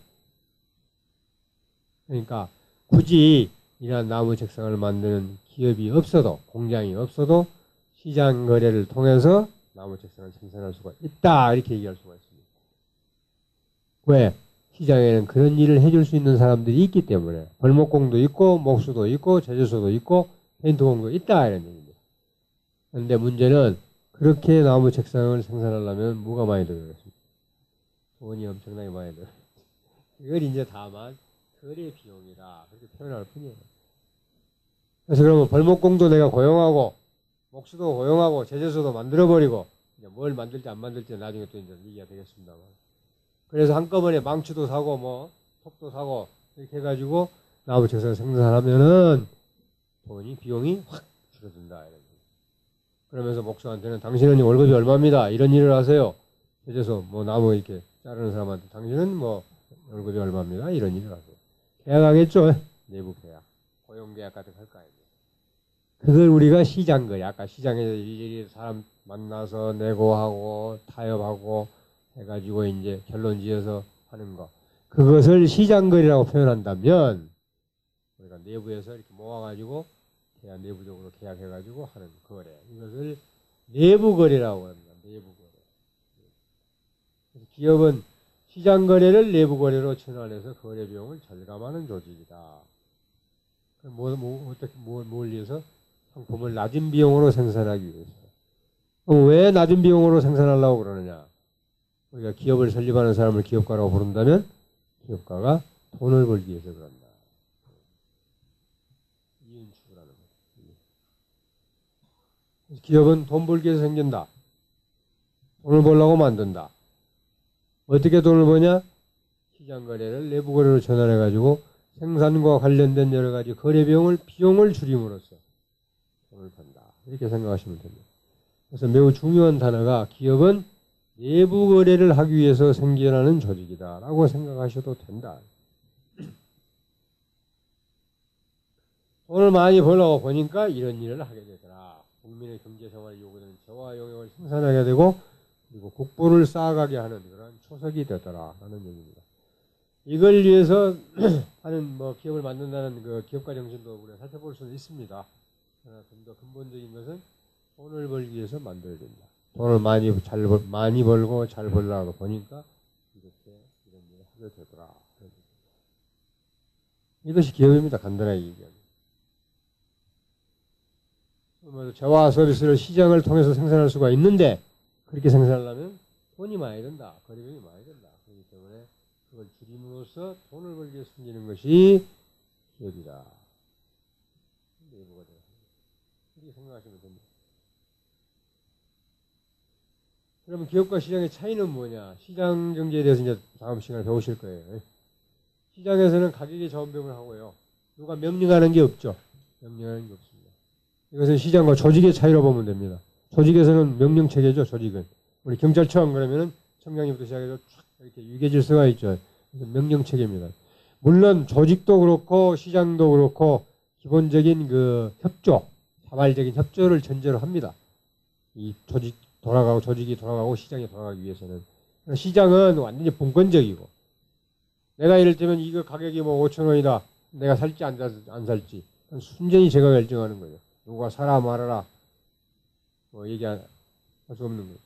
그러니까 굳이 이런 나무 책상을 만드는 기업이 없어도 공장이 없어도 시장 거래를 통해서 나무 책상을 생산할 수가 있다 이렇게 얘기할 수가 있습니다. 왜? 시장에는 그런 일을 해줄 수 있는 사람들이 있기 때문에 벌목공도 있고 목수도 있고 제조소도 있고 페인트공도 있다 이런 얘기입니다. 그런데 문제는 그렇게 나무 책상을 생산하려면 뭐가 많이 들어가겠습니까? 돈이 엄청나게 많이 들어가요. 이걸 이제 다만 거래 비용이다 그렇게 표현할 뿐이에요. 그래서 그러면 벌목공도 내가 고용하고 목수도 고용하고 제조소도 만들어버리고 이제 뭘 만들지 안 만들지 나중에 또 이제 얘기가 되겠습니다만. 그래서 한꺼번에 망치도 사고 뭐 톱도 사고 이렇게 해가지고 나무 책상을 생산하면은 비용이 확 줄어든다. 이런. 그러면서 목수한테는 당신은 월급이 얼마입니다. 이런 일을 하세요. 그래서 뭐 나무 이렇게 자르는 사람한테 당신은 뭐 월급이 얼마입니다. 이런 일을 하세요. 계약하겠죠. 내부 계약. 고용계약 같은 거 할 거 아닙니까. 그걸 우리가 시장거래. 아까 시장에서 일일이 사람 만나서 내고하고 타협하고 해가지고 이제 결론 지어서 하는 거. 그것을 시장거래라고 표현한다면 우리가 내부에서 이렇게 모아가지고 내부적으로 계약해가지고 하는 거래. 이것을 내부거래라고 합니다. 내부거래. 그래서 기업은 시장거래를 내부거래로 전환해서 거래 비용을 절감하는 조직이다. 뭘 위해서? 상품을 낮은 비용으로 생산하기 위해서. 왜 낮은 비용으로 생산하려고 그러느냐? 우리가 기업을 설립하는 사람을 기업가라고 부른다면 기업가가 돈을 벌기 위해서 그런다. 이윤 추구라는 거죠. 기업은 돈 벌기 위해서 생긴다. 돈을 벌려고 만든다. 어떻게 돈을 버냐? 시장 거래를 내부 거래로 전환해가지고 생산과 관련된 여러 가지 거래 비용을 줄임으로써 돈을 번다. 이렇게 생각하시면 됩니다. 그래서 매우 중요한 단어가 기업은 내부 거래를 하기 위해서 생겨나는 조직이다라고 생각하셔도 된다. 돈을 많이 벌려고 보니까 이런 일을 하게 되더라. 국민의 경제 생활에 요구되는 재화 용역을 생산하게 되고 그리고 국부를 쌓아가게 하는 그런 초석이 되더라라는 얘기입니다. 이걸 위해서 하는 뭐 기업을 만든다는 그 기업가 정신도 우리가 살펴볼 수는 있습니다. 그러나 좀 더 근본적인 것은 돈을 벌기 위해서 만들어야 된다. 돈을 많이 벌고 잘 벌려고 보니까 이렇게 이런 일을 하게 되더라. 이것이 기업입니다. 간단하게 얘기하면. 재화 서비스를 시장을 통해서 생산할 수가 있는데 그렇게 생산하려면 돈이 많이 든다. 거래비용이 많이 든다. 그렇기 때문에 그걸 줄임으로써 돈을 벌게 숨기는 것이 기업이다. 이렇게 생각하시면 됩니다. 그러면 기업과 시장의 차이는 뭐냐? 시장 경제에 대해서 이제 다음 시간에 배우실 거예요. 시장에서는 가격이 저변동을 하고요. 누가 명령하는 게 없죠. 명령하는 게 없습니다. 이것은 시장과 조직의 차이로 보면 됩니다. 조직에서는 명령 체계죠. 조직은 우리 경찰청 그러면은 청장님부터 시작해서 쫙 이렇게 유계 질서가 있죠. 그래서 명령 체계입니다. 물론 조직도 그렇고 시장도 그렇고 기본적인 그 협조, 자발적인 협조를 전제로 합니다. 이 조직 돌아가고 조직이 돌아가고 시장이 돌아가기 위해서는. 시장은 완전히 분권적이고 내가 이럴 때면 이거 가격이 뭐 5,000원이다. 내가 살지 안 살지 순전히 제가 결정하는 거죠. 누가 사라 말아라 뭐 얘기할 수 없는 거죠.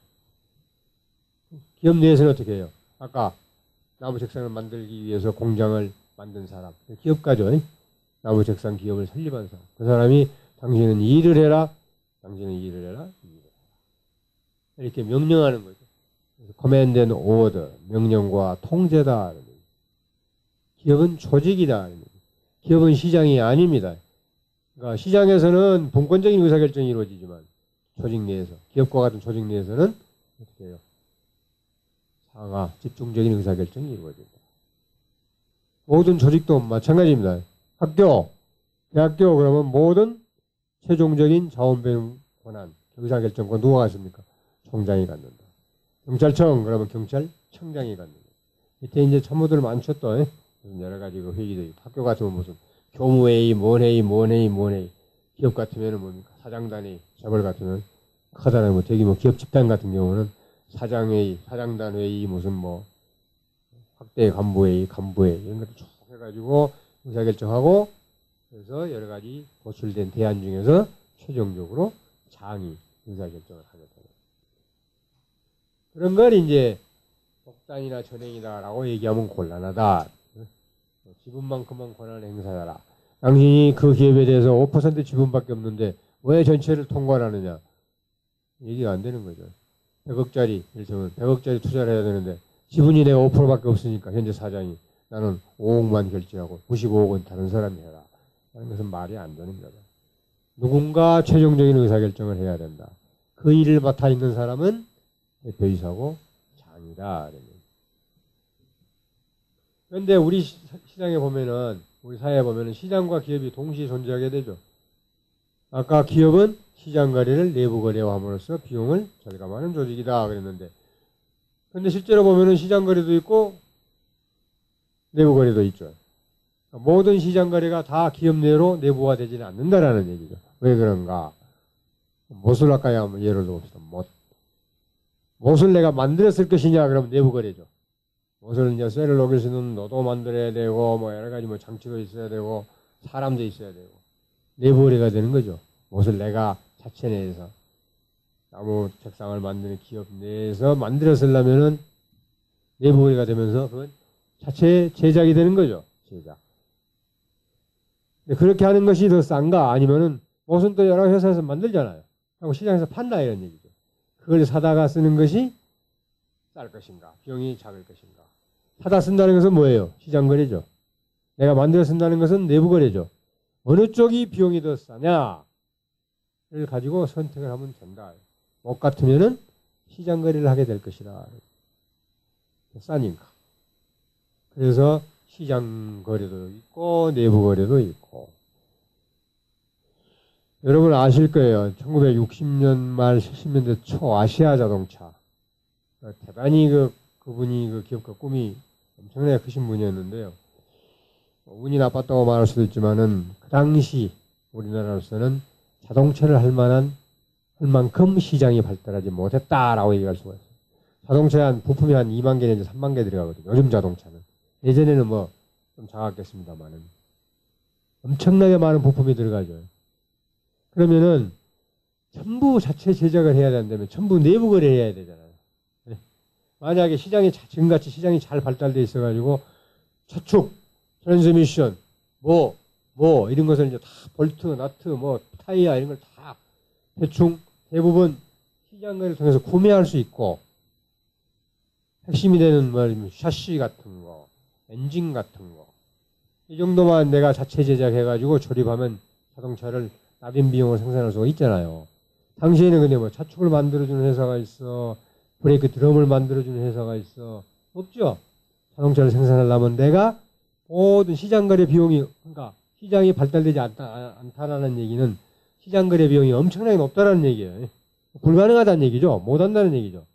기업 내에서는 어떻게 해요? 아까 나무 책상을 만들기 위해서 공장을 만든 사람 기업가죠. 나무 책상 기업을 설립한 사람 그 사람이 당신은 일을 해라. 당신은 일을 해라. 이렇게 명령하는 거죠. command and order, 명령과 통제다. 기업은 조직이다. 기업은 시장이 아닙니다. 그러니까 시장에서는 분권적인 의사결정이 이루어지지만 조직 내에서, 기업과 같은 조직 내에서는 어떻게 해요? 상하, 집중적인 의사결정이 이루어진다. 모든 조직도 마찬가지입니다. 학교, 대학교 그러면 모든 최종적인 자원배분 권한, 의사결정권 누가 갖습니까? 총장이 갖는다. 경찰청 그러면 경찰청장이 갖는다. 밑에 이제 참모들 많죠 또. 무슨 여러 가지 그 회의도 있고. 학교 같으면 무슨 교무회의, 뭔 회의. 기업 같으면은 뭡니까? 사장단회의, 재벌 같으면 커다란 뭐 되게 뭐 기업 집단 같은 경우는 사장회의, 사장단회의, 무슨 뭐 확대 간부회의 이런 것들 쭉 해가지고 의사결정하고 그래서 여러 가지 도출된 대안 중에서 최종적으로 장이 의사결정을 하겠다. 그런 걸 이제 독단이나 전행이다라고 얘기하면 곤란하다. 지분만큼만 권한을 행사하라. 당신이 그 기업에 대해서 5% 지분밖에 없는데 왜 전체를 통과하느냐. 얘기가 안 되는 거죠. 100억짜리, 예를 들면 100억짜리 투자를 해야 되는데 지분이 내가 5%밖에 없으니까 현재 사장이 나는 5억만 결제하고 95억은 다른 사람이 해라. 하는 것은 말이 안 되는 거다. 누군가 최종적인 의사결정을 해야 된다. 그 일을 맡아 있는 사람은 대표이사고 장이다. 그런데 우리 시장에 보면은, 우리 사회에 보면은 시장과 기업이 동시에 존재하게 되죠. 아까 기업은 시장 거래를 내부 거래화함으로써 비용을 절감하는 조직이다 그랬는데, 그런데 실제로 보면은 시장 거래도 있고 내부 거래도 있죠. 모든 시장 거래가 다 기업 내로 내부화되지는 않는다라는 얘기죠. 왜 그런가? 못을 아까 예를 들어봅시다. 못을 내가 만들었을 것이냐 그러면 내부 거래죠. 못을 이제 쇠를 녹일 수 있는 노도 만들어야 되고 뭐 여러 가지 뭐 장치도 있어야 되고 사람도 있어야 되고 내부 거래가 되는 거죠. 못을 내가 자체 내에서 나무 책상을 만드는 기업 내에서 만들었으려면은 내부 거래가 되면서 그건 자체 제작이 되는 거죠. 제작. 근데 그렇게 하는 것이 더 싼가 아니면은 못은 또 여러 회사에서 만들잖아요. 하고 시장에서 판다 이런 얘기죠. 그걸 사다가 쓰는 것이 쌀 것인가, 비용이 작을 것인가. 사다 쓴다는 것은 뭐예요? 시장 거래죠. 내가 만들어 쓴다는 것은 내부 거래죠. 어느 쪽이 비용이 더 싸냐를 가지고 선택을 하면 된다. 못 같으면은 시장 거래를 하게 될 것이라. 싸니까. 그래서 시장 거래도 있고 내부 거래도 있고. 여러분 아실 거예요. 1960년 말 70년대 초 아시아 자동차. 대단히 그분이 그 기업가 꿈이 엄청나게 크신 분이었는데요. 운이 나빴다고 말할 수도 있지만은 그 당시 우리나라로서는 자동차를 할 만큼 시장이 발달하지 못했다라고 얘기할 수가 있어요. 자동차에 한 부품이 한 2만 개 내지 3만 개 들어가거든요. 요즘 자동차는. 예전에는 뭐 좀 작았겠습니다만은 엄청나게 많은 부품이 들어가죠. 그러면은 전부 자체 제작을 해야 된다면 전부 내부 거래해야 되잖아요. 네. 만약에 지금같이 시장이 잘 발달돼 있어가지고 차축, 트랜스미션, 이런 것을 이제 다 볼트, 나트, 타이어 이런 걸 다 대부분 시장거래를 통해서 구매할 수 있고, 핵심이 되는 말이면 샤시 같은 거, 엔진 같은 거, 이 정도만 내가 자체 제작해가지고 조립하면 자동차를 낮은 비용으로 생산할 수가 있잖아요. 당시에는 근데 뭐 차축을 만들어주는 회사가 있어, 브레이크 드럼을 만들어주는 회사가 있어, 없죠? 자동차를 생산하려면 내가 모든 시장거래 비용이, 그러니까 시장이 발달되지 않다라는 얘기는 시장거래 비용이 엄청나게 높다라는 얘기예요. 불가능하다는 얘기죠. 못한다는 얘기죠.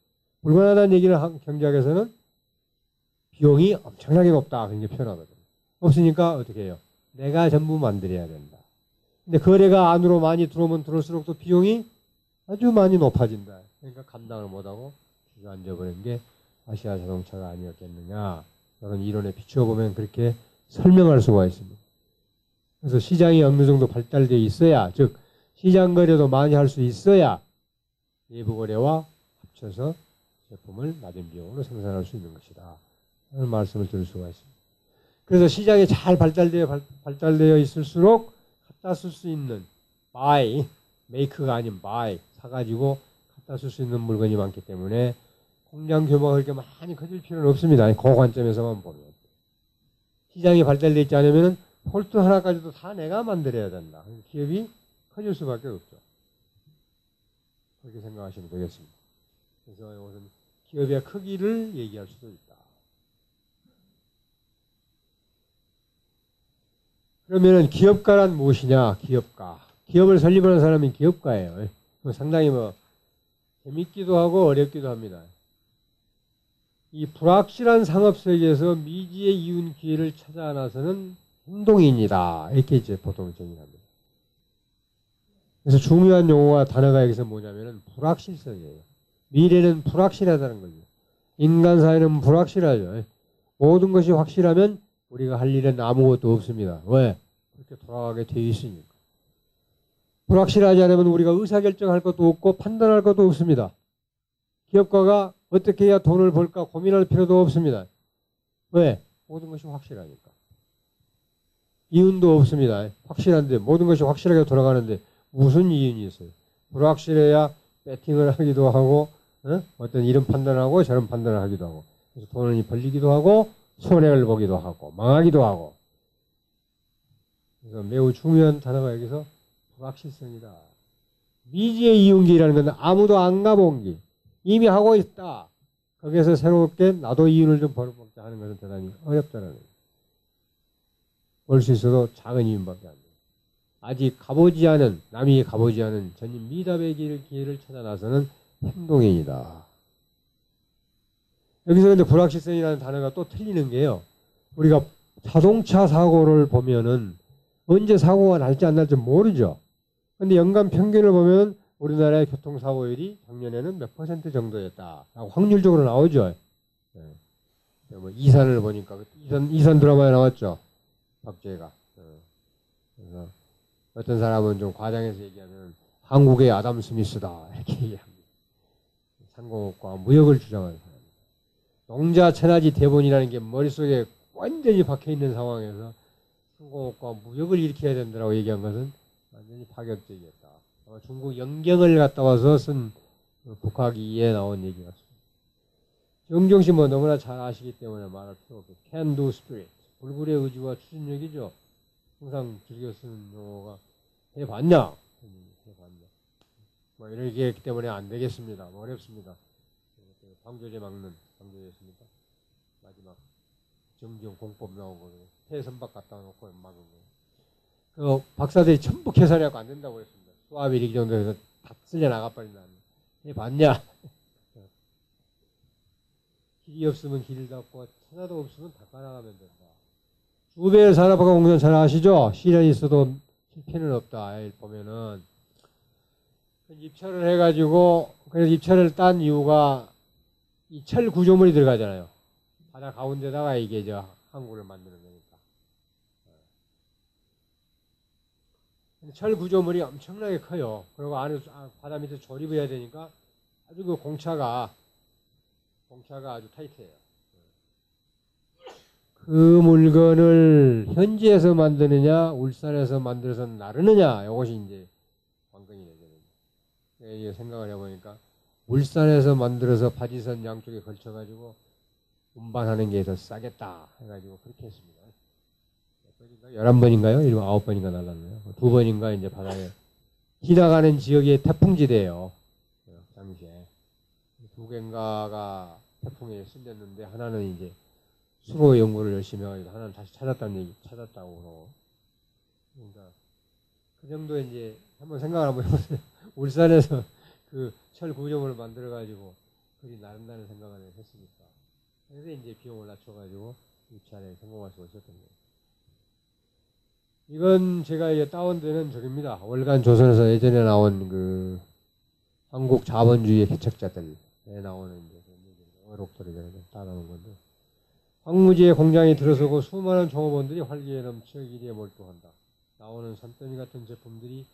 불가능하다는 얘기를 경제학에서는 비용이 엄청나게 높다. 그렇게 표현하거든요. 없으니까 어떻게 해요? 내가 전부 만들어야 된다. 근데 거래가 안으로 많이 들어오면 들어올수록 또 비용이 아주 많이 높아진다. 그러니까 감당을 못하고 주저앉아버린 게 아시아 자동차가 아니었겠느냐. 이런 이론에 비추어보면 그렇게 설명할 수가 있습니다. 그래서 시장이 어느 정도 발달되어 있어야, 즉 시장 거래도 많이 할 수 있어야 내부 거래와 합쳐서 제품을 낮은 비용으로 생산할 수 있는 것이다. 하는 말씀을 드릴 수가 있습니다. 그래서 시장이 잘 발달되어 있을수록 갖다 쓸 수 있는 buy, make가 아닌 buy, 사가지고 갖다 쓸 수 있는 물건이 많기 때문에 공장 규모가 그렇게 많이 커질 필요는 없습니다. 그 관점에서만 보면. 시장이 발달되어 있지 않으면 폴트 하나까지도 다 내가 만들어야 된다. 기업이 커질 수밖에 없죠. 그렇게 생각하시면 되겠습니다. 그래서 이것은 기업의 크기를 얘기할 수도 있다. 그러면은 기업가란 무엇이냐? 기업가. 기업을 설립하는 사람이 기업가예요. 상당히 재밌기도 하고 어렵기도 합니다. 이 불확실한 상업 세계에서 미지의 이윤 기회를 찾아 나서는 행동인이다. 이렇게 이제 보통 정의합니다. 그래서 중요한 용어와 단어가 여기서 뭐냐면은 불확실성이에요. 미래는 불확실하다는 거죠. 인간 사회는 불확실하죠. 모든 것이 확실하면 우리가 할 일은 아무것도 없습니다. 왜? 그렇게 돌아가게 되어 있으니까. 불확실하지 않으면 우리가 의사결정할 것도 없고 판단할 것도 없습니다. 기업가가 어떻게 해야 돈을 벌까 고민할 필요도 없습니다. 왜? 모든 것이 확실하니까. 이윤도 없습니다. 확실한데 모든 것이 확실하게 돌아가는데 무슨 이윤이 있어요? 불확실해야 배팅을 하기도 하고 어떤 이런 판단을 하고 저런 판단을 하기도 하고 그래서 돈을 벌리기도 하고 손해를 보기도 하고 망하기도 하고 그래서 매우 중요한 단어가 여기서 불확실성이다. 미지의 이윤기라는 건 아무도 안 가본 길. 이미 하고 있다. 거기에서 새롭게 나도 이윤을 좀 벌어먹자 하는 것은 대단히 어렵다는 거예요. 볼 수 있어도 작은 이윤밖에 안 돼요. 아직 가보지 않은, 남이 가보지 않은 전인 미답의 기회를 찾아 나서는 행동인이다. 여기서 근데 불확실성이라는 단어가 또 틀리는 게요. 우리가 자동차 사고를 보면은 언제 사고가 날지 안 날지 모르죠. 근데 연간 평균을 보면 우리나라의 교통사고율이 작년에는 몇 % 정도였다. 확률적으로 나오죠. 네. 뭐 이산을 보니까 이산 드라마에 나왔죠. 박재가. 그래서 어떤 사람은 좀 과장해서 얘기하면 한국의 아담 스미스다 이렇게 얘기합니다. 상공업과 무역을 주장하는 사람. 농자 천하지 대본이라는 게 머릿속에 완전히 박혀있는 상황에서 상공업과 무역을 일으켜야 된다고 얘기한 것은 완전히 파격적이었다. 아마 중국 영경을 갔다 와서 쓴 국학이에 나온 얘기 같습니다. 정경씨 뭐 너무나 잘 아시기 때문에 말할 필요 없고 can do spirit. 불굴의 의지와 추진력이죠. 항상 즐겨 쓰는 용어가 해봤냐? 해봤냐? 뭐 이렇게 했기 때문에 안 되겠습니다. 뭐 어렵습니다. 방조제 막는 방조제였습니까? 마지막 정경 공법 나오고 폐선박 갖다 놓고 막은 거예요. 그 박사들이 전부 계산해갖고 안 된다고 그랬습니다. 수압이 이렇게 정도에서 다 쓸려 나가버린다는. 해봤냐? 길이 없으면 길을 닫고 천하도 없으면 닦아나가면 된다. 주베 산업화가 공선 잘 아시죠? 시련이 있어도 실패는 없다. 보면은 입찰을 해가지고 그래서 입찰을 딴 이유가 이 철 구조물이 들어가잖아요. 바다 가운데다가 이게 항구를 만드는 거니까. 철 구조물이 엄청나게 커요. 그리고 안에 바다 밑에 조립해야 되니까 아주 그 공차가 아주 타이트해요. 그 물건을 현지에서 만드느냐, 울산에서 만들어서 나르느냐, 이것이 이제 관건이 되거든요. 이게 생각을 해보니까 울산에서 만들어서 바지선 양쪽에 걸쳐가지고 운반하는 게 더 싸겠다 해가지고 그렇게 했습니다. 11번인가요? 9번인가 날랐나요? 2번인가 이제 바다에 지나가는 지역이 태풍지대예요. 당시에 2개인가가 태풍에 쓸렸는데 하나는 이제 수로 연구를 열심히 해가지고 하나는 다시 찾았다는 얘기, 찾았다고. 그러니까 그 정도 이제 한번 생각을 한번 해보세요. 울산에서 그 철 구조물을 만들어가지고 그리 나른다는 생각을 했으니까. 그래서 이제 비용을 낮춰가지고 입찰에 성공할 수 있었던 거예요. 이건 제가 이제 다운되는 저입니다. 월간 조선에서 예전에 나온 그 한국 자본주의의 개척자들에 나오는 이제 어록들이 따라오는 건데. 황무지에 공장이 들어서고 수많은 종업원들이 활기에 넘쳐 일에 몰두한다. 나오는 산더미 같은 제품들이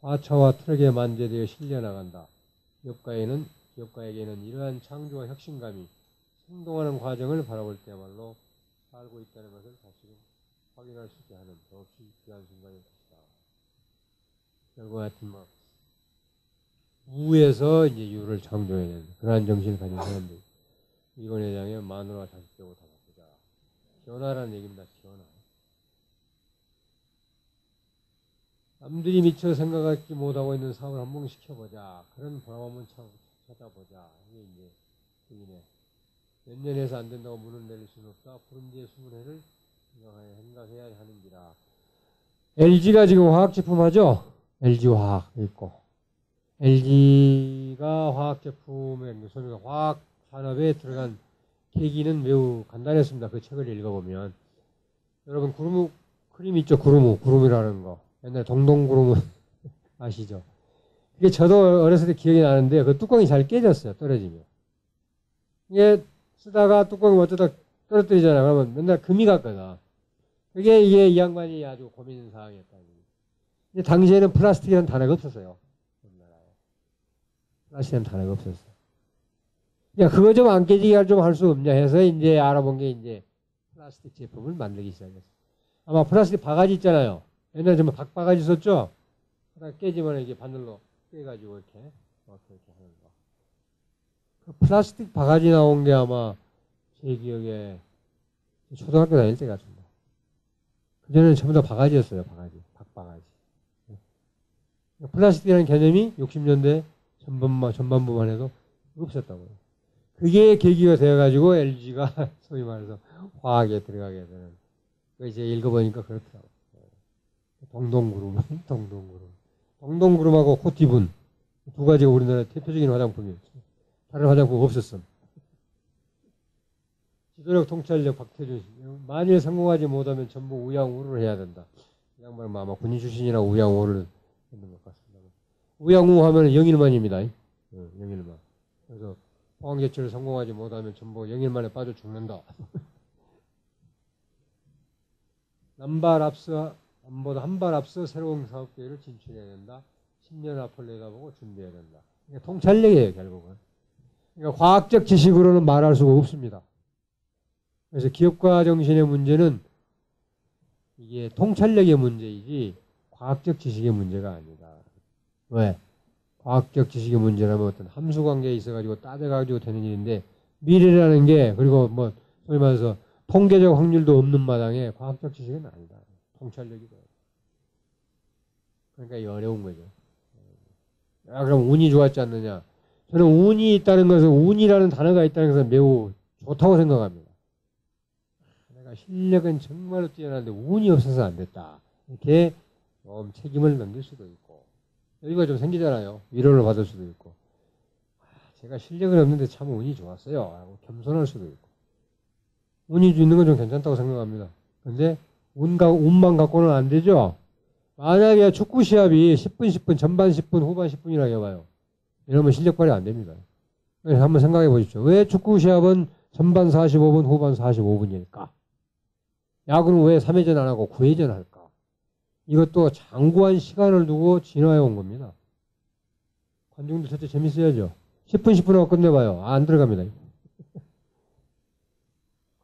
화차와 트럭에 만재되어 실려나간다. 기업가에게는 이러한 창조와 혁신감이 생동하는 과정을 바라볼 때야말로 살고 있다는 것을 다시금 확인할 수 있게 하는 더없이 귀한 순간일 것이다. 결국 하여튼 막 우에서 이제 유를 창조해내는 그러한 정신을 가진 사람들. 이건 회장의 마누라 자식 빼고 다 바꾸자. 변화라는 얘기입니다. 변화. 남들이 미처 생각하지 못하고 있는 사업을 한번 시켜보자. 그런 보람 한번 찾아보자. 이게 이제 그이네. 몇 년에서 안 된다고 문을 내릴 수는 없다. 푸른 뒤에 20해를 생각해야 하는기라. LG가 지금 화학제품 하죠? LG화학 있고. LG가 화학제품의 화학산업에 들어간 계기는 매우 간단했습니다. 그 책을 읽어보면. 여러분, 크림 있죠? 구름이라는 거. 옛날에 동동구름 아시죠? 그게 저도 어렸을 때 기억이 나는데 그 뚜껑이 잘 깨졌어요. 떨어지면. 이게 쓰다가 뚜껑이 어쩌다 떨어뜨리잖아요. 그러면 맨날 금이 갔거든. 그게 이게 이 양반이 아주 고민 사항이었다. 근데 당시에는 플라스틱이라는 단어가 없었어요. 플라스틱이라는 단어가 없었어요. 야, 그거 좀 안 깨지게 좀 할 수 없냐 해서 이제 알아본 게 이제 플라스틱 제품을 만들기 시작했어요. 아마 플라스틱 바가지 있잖아요. 옛날에 좀 박바가지 썼죠? 깨지면 이게 바늘로 빼가지고 이렇게 하는 거. 그 플라스틱 바가지 나온 게 아마 제 기억에 초등학교 다닐 때 같습니다. 그전에는 전부 다 바가지였어요. 바가지. 박바가지. 플라스틱이라는 개념이 60년대 전반부만 해도 없었다고요. 그게 계기가 되어가지고 LG가 소위 말해서 화학에 들어가게 되는. 그거 이제 읽어보니까 그렇더라고요. 동동구름하고 코티분 두 가지가 우리나라의 대표적인 화장품이었죠. 다른 화장품 없었음. 지도력 통찰력 박태준 씨. 만일 성공하지 못하면 전부 우양우를 해야 된다. 이 양반은 아마 군인 출신이라 우양우를 했는 것 같습니다. 우양우 하면 영일만입니다. 영일만. 그래서 포항제철을 성공하지 못하면 전부 영일만에 빠져 죽는다. 남보다 한 발 앞서 새로운 사업 계획을 진출해야 된다. 10년 앞을 내다보고 준비해야 된다. 그러니까 통찰력이에요, 결국은. 그러니까 과학적 지식으로는 말할 수가 없습니다. 그래서 기업가 정신의 문제는 이게 통찰력의 문제이지 과학적 지식의 문제가 아니다. 왜? 과학적 지식의 문제라면 어떤 함수관계에 있어가지고 따져가지고 되는 일인데 미래라는 게 그리고 뭐 소위 말해서 통계적 확률도 없는 마당에 과학적 지식은 아니다. 통찰력이 돼요. 그러니까 이 어려운 거죠. 그럼 운이 좋았지 않느냐? 저는 운이 있다는 것은 운이라는 단어가 있다는 것은 매우 좋다고 생각합니다. 내가 실력은 정말로 뛰어나는데 운이 없어서 안 됐다. 이렇게 책임을 넘길 수도 있고 여유가 좀 생기잖아요. 위로를 받을 수도 있고 제가 실력은 없는데 참 운이 좋았어요. 라고 겸손할 수도 있고 운이 있는 건 좀 괜찮다고 생각합니다. 근데 운만 갖고는 안 되죠. 만약에 축구 시합이 10분, 전반 10분, 후반 10분이라고 해봐요. 이러면 실력 발휘 안 됩니다. 한번 생각해 보십시오. 왜 축구 시합은 전반 45분, 후반 45분일까? 야구는 왜 3회전 안 하고 9회전 할까? 이것도 장구한 시간을 두고 진화해 온 겁니다. 관중들 첫째 재밌어야죠. 10분, 10분 하고 끝내봐요. 안 들어갑니다.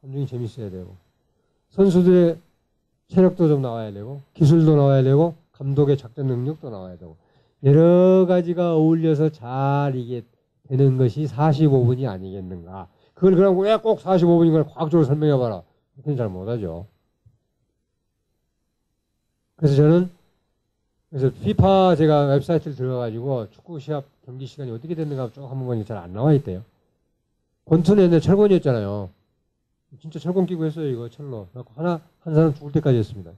관중이 재밌어야 되고. 선수들의 체력도 좀 나와야 되고 기술도 나와야 되고 감독의 작전 능력도 나와야 되고 여러 가지가 어울려서 잘 이게 되는 것이 45분이 아니겠는가. 그걸 그럼 왜 꼭 45분인 걸 과학적으로 설명해봐라. 그건 잘 못하죠. 그래서 저는 피파 제가 웹사이트를 들어가가지고 축구 시합 경기 시간이 어떻게 됐는가 쭉 한번 보니 잘 안 나와 있대요. 권투는 옛날에 철권이었잖아요. 진짜 철권 끼고 했어요, 이거 철로. 한 사람 죽을 때까지 했습니다.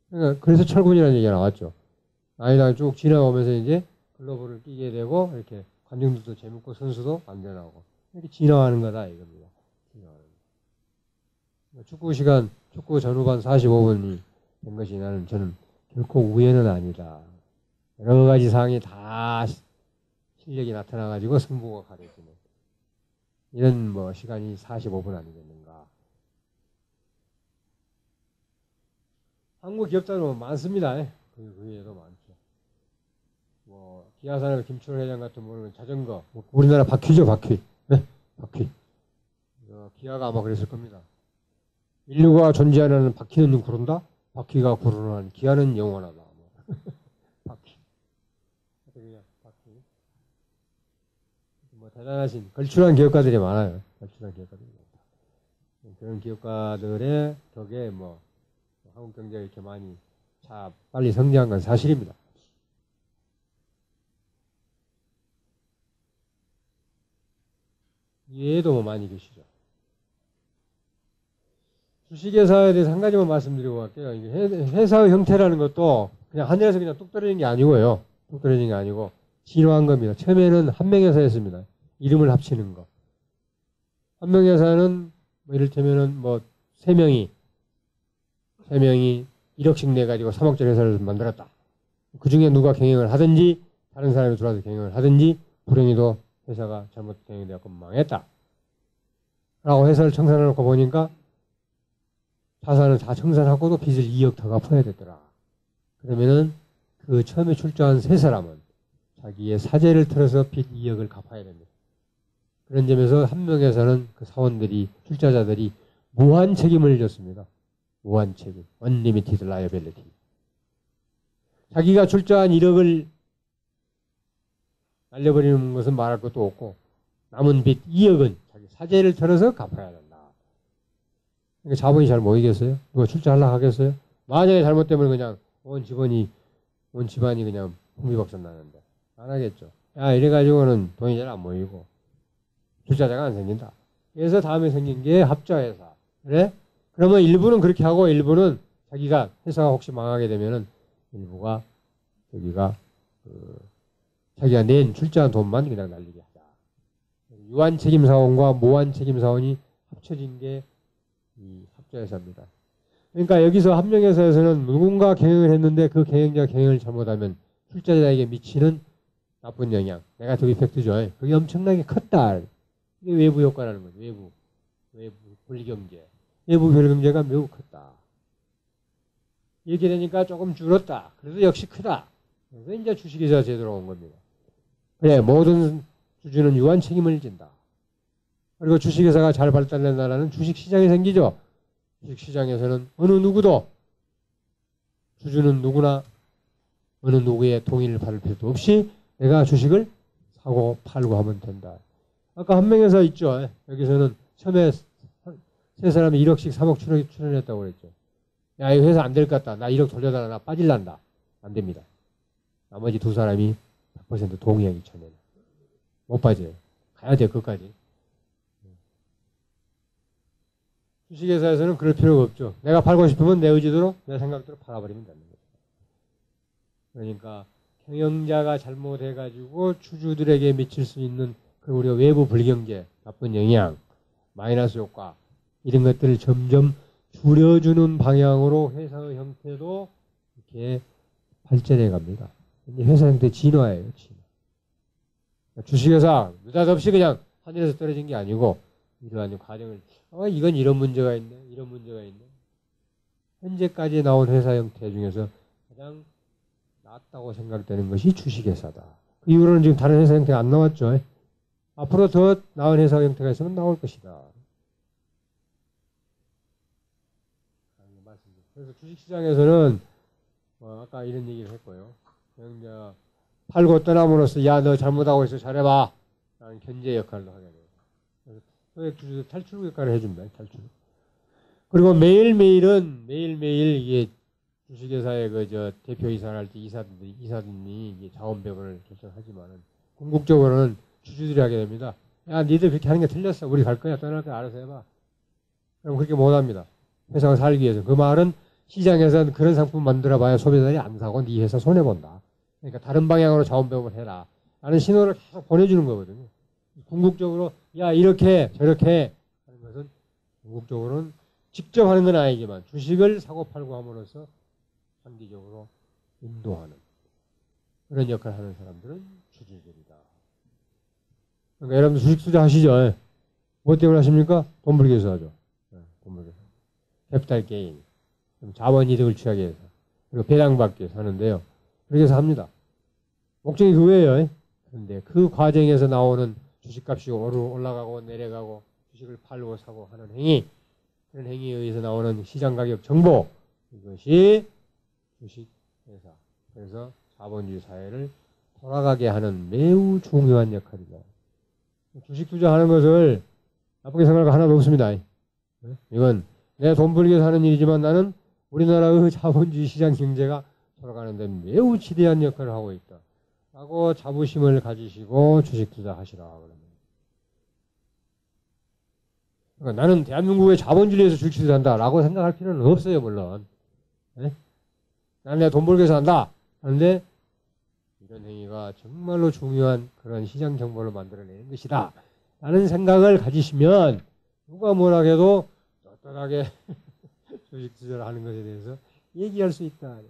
그러니까 그래서 철권이라는 얘기가 나왔죠. 나이가 쭉 지나오면서 이제 글러브를 끼게 되고 이렇게 관중들도 재밌고 선수도 안전하고 이렇게 진화하는 거다 이겁니다. 축구 전후반 45분이 된 것이 저는 결코 우연은 아니다. 여러 가지 사항이 다 실력이 나타나가지고 승부가 가려지는 이런 뭐 시간이 45분 아니겠는가. 한국 기업자는 많습니다. 그 외에도 많죠. 뭐 기아산업 김철 회장 같은 분은 자전거, 우리나라 바퀴죠, 바퀴. 네, 바퀴. 기아가 아마 그랬을 겁니다. 인류가 존재하는 바퀴는 구른다? 바퀴가 구르는 기아는 영원하다. 바퀴. 바퀴. 뭐 대단하신 걸출한 기업가들이 많아요. 걸출한 기업가들이 많다. 그런 기업가들의 덕에 뭐 한국 경제가 이렇게 많이 빨리 성장한 건 사실입니다. 이해도 뭐 많이 계시죠. 주식회사에 대해서 한 가지만 말씀드리고 갈게요. 이게 회사의 형태라는 것도 그냥 하늘에서 그냥 뚝 떨어진 게 아니고요. 뚝 떨어진 게 아니고 진화한 겁니다. 처음에는 한명회사였습니다. 이름을 합치는 거. 한명회사는 뭐 이를테면은 뭐 3명이 1억씩 내가지고 3억짜리 회사를 만들었다. 그 중에 누가 경영을 하든지 다른 사람이 들어와서 경영을 하든지 불행히도 회사가 잘못 경영되었고 망했다. 라고 회사를 청산해놓고 보니까 자산을 다 청산하고도 빚을 2억 더 갚아야 되더라. 그러면은 그 처음에 출자한 3사람은 자기의 사재를 틀어서 빚 2억을 갚아야 됩니다. 그런 점에서 한명에서는 그 사원들이, 출자자들이 무한 책임을 졌습니다. 무한 책임. Unlimited liability. 자기가 출자한 1억을 날려버리는 것은 말할 것도 없고 남은 빚 2억은 자기 사재를 털어서 갚아야 된다. 그러니까 자본이 잘 모이겠어요? 누가 출자하려고 하겠어요? 만약에 잘못되면 그냥 온 집안이 그냥 풍비박산 나는데 안 하겠죠. 야, 이래가지고는 돈이 잘 안 모이고 출자자가 안 생긴다. 그래서 다음에 생긴 게 합자회사. 그래? 그러면 일부는 그렇게 하고 일부는 자기가 회사가 혹시 망하게 되면은 일부가 자기가 낸 출자한 돈만 그냥 날리게 하자. 유한 책임 사원과 무한 책임 사원이 합쳐진 게 이 합자회사입니다. 그러니까 여기서 합명회사에서는 누군가 경영을 했는데 그 경영자가 경영을 잘못하면 출자자에게 미치는 나쁜 영향, 네거티브 이펙트죠. 그게 엄청나게 컸다. 이게 외부 효과라는 거죠. 외부 불경제. 외부 불경제가 매우 컸다. 이렇게 되니까 조금 줄었다. 그래도 역시 크다. 그래서 이제 주식회사 제도로 온 겁니다. 그래, 모든 주주는 유한 책임을 진다. 그리고 주식회사가 잘 발달된 나라는 주식시장이 생기죠. 주식시장에서는 어느 누구도 주주는 누구나 어느 누구의 동의를 받을 필요도 없이 내가 주식을 사고 팔고 하면 된다. 아까 한명회사 있죠. 여기서는 처음에 3사람이 1억씩 3억 출연했다고 그랬죠. 야, 이 회사 안 될 것 같다. 나 1억 돌려달라. 나 빠질란다. 안 됩니다. 나머지 2사람이 100% 동의하기 전에는 못 빠져요. 가야 돼요. 끝까지. 주식회사에서는 그럴 필요가 없죠. 내가 팔고 싶으면 내 의지대로 내 생각대로 팔아버리면 되는 거죠. 그러니까 경영자가 잘못해가지고 주주들에게 미칠 수 있는 우리가 외부 불경제, 나쁜 영향, 마이너스 효과 이런 것들을 점점 줄여주는 방향으로 회사의 형태도 이렇게 발전해 갑니다. 회사 형태 진화예요. 진화. 주식회사 느닷없이 그냥 하늘에서 떨어진 게 아니고 이러한 과정을 이건 이런 문제가 있네. 이런 문제가 있네. 현재까지 나온 회사 형태 중에서 가장 낫다고 생각되는 것이 주식회사다. 그 이후로는 지금 다른 회사 형태가 안 나왔죠. 앞으로 더 나은 회사 형태가 있으면 나올 것이다. 그래서 주식시장에서는 아까 이런 얘기를 했고요. 그냥 이제 팔고 떠남으로써 야, 너 잘못하고 있어, 잘해봐 라는 견제 역할도 하게 돼요. 그래서 소액주주도 탈출 역할을 해줍니다. 탈출. 그리고 매일매일은 매일매일 이게 주식회사의 대표이사를 할 때 이사들이 이게 자원 배분을 결정하지만은 궁극적으로는 주주들이 하게 됩니다. 야, 니들 그렇게 하는 게 틀렸어. 우리 갈 거야. 떠날 거야. 알아서 해봐. 그럼 그렇게 못 합니다. 회사가 살기 위해서. 그 말은 시장에서는 그런 상품 만들어 봐야 소비자들이 안 사고 네 회사 손해본다. 그러니까 다른 방향으로 자원 배분을 해라. 라는 신호를 계속 보내주는 거거든요. 궁극적으로 야, 이렇게 저렇게 하는 것은 궁극적으로는 직접 하는 건 아니지만 주식을 사고 팔고 함으로써 장기적으로 인도하는 그런 역할을 하는 사람들은 주주들이다. 그러니까 여러분들 주식 투자하시죠? 뭐 때문에 하십니까? 돈 벌기 위해서 하죠. 돈 벌기 위해서. 캐피탈 게인. 자본 이득을 취하기 위해서. 그리고 배당받기 위해서 하는데요. 그렇게 해서 합니다. 목적이 그거예요. 그런데 그 과정에서 나오는 주식값이 올라가고 내려가고 주식을 팔고 사고 하는 행위, 그런 행위에 의해서 나오는 시장 가격 정보, 이것이 주식회사, 그래서 자본주의 사회를 돌아가게 하는 매우 중요한 역할이다. 주식 투자하는 것을 나쁘게 생각할 거 하나도 없습니다. 이건 내 돈 벌기 위해서 하는 일이지만 나는 우리나라의 자본주의 시장 경제가 돌아가는 데 매우 지대한 역할을 하고 있다. 라고 자부심을 가지시고 주식 투자하시라. 그러니까 나는 대한민국의 자본주의에서 주식 투자한다. 라고 생각할 필요는 없어요, 물론. 나는 내가 돈 벌기 위해서 한다. 하는데 이런 행위가 정말로 중요한 그런 시장 정보를 만들어내는 것이다. 라는 생각을 가지시면 누가 뭐라 해도 떳떳하게 주식 투자를 하는 것에 대해서 얘기할 수 있다.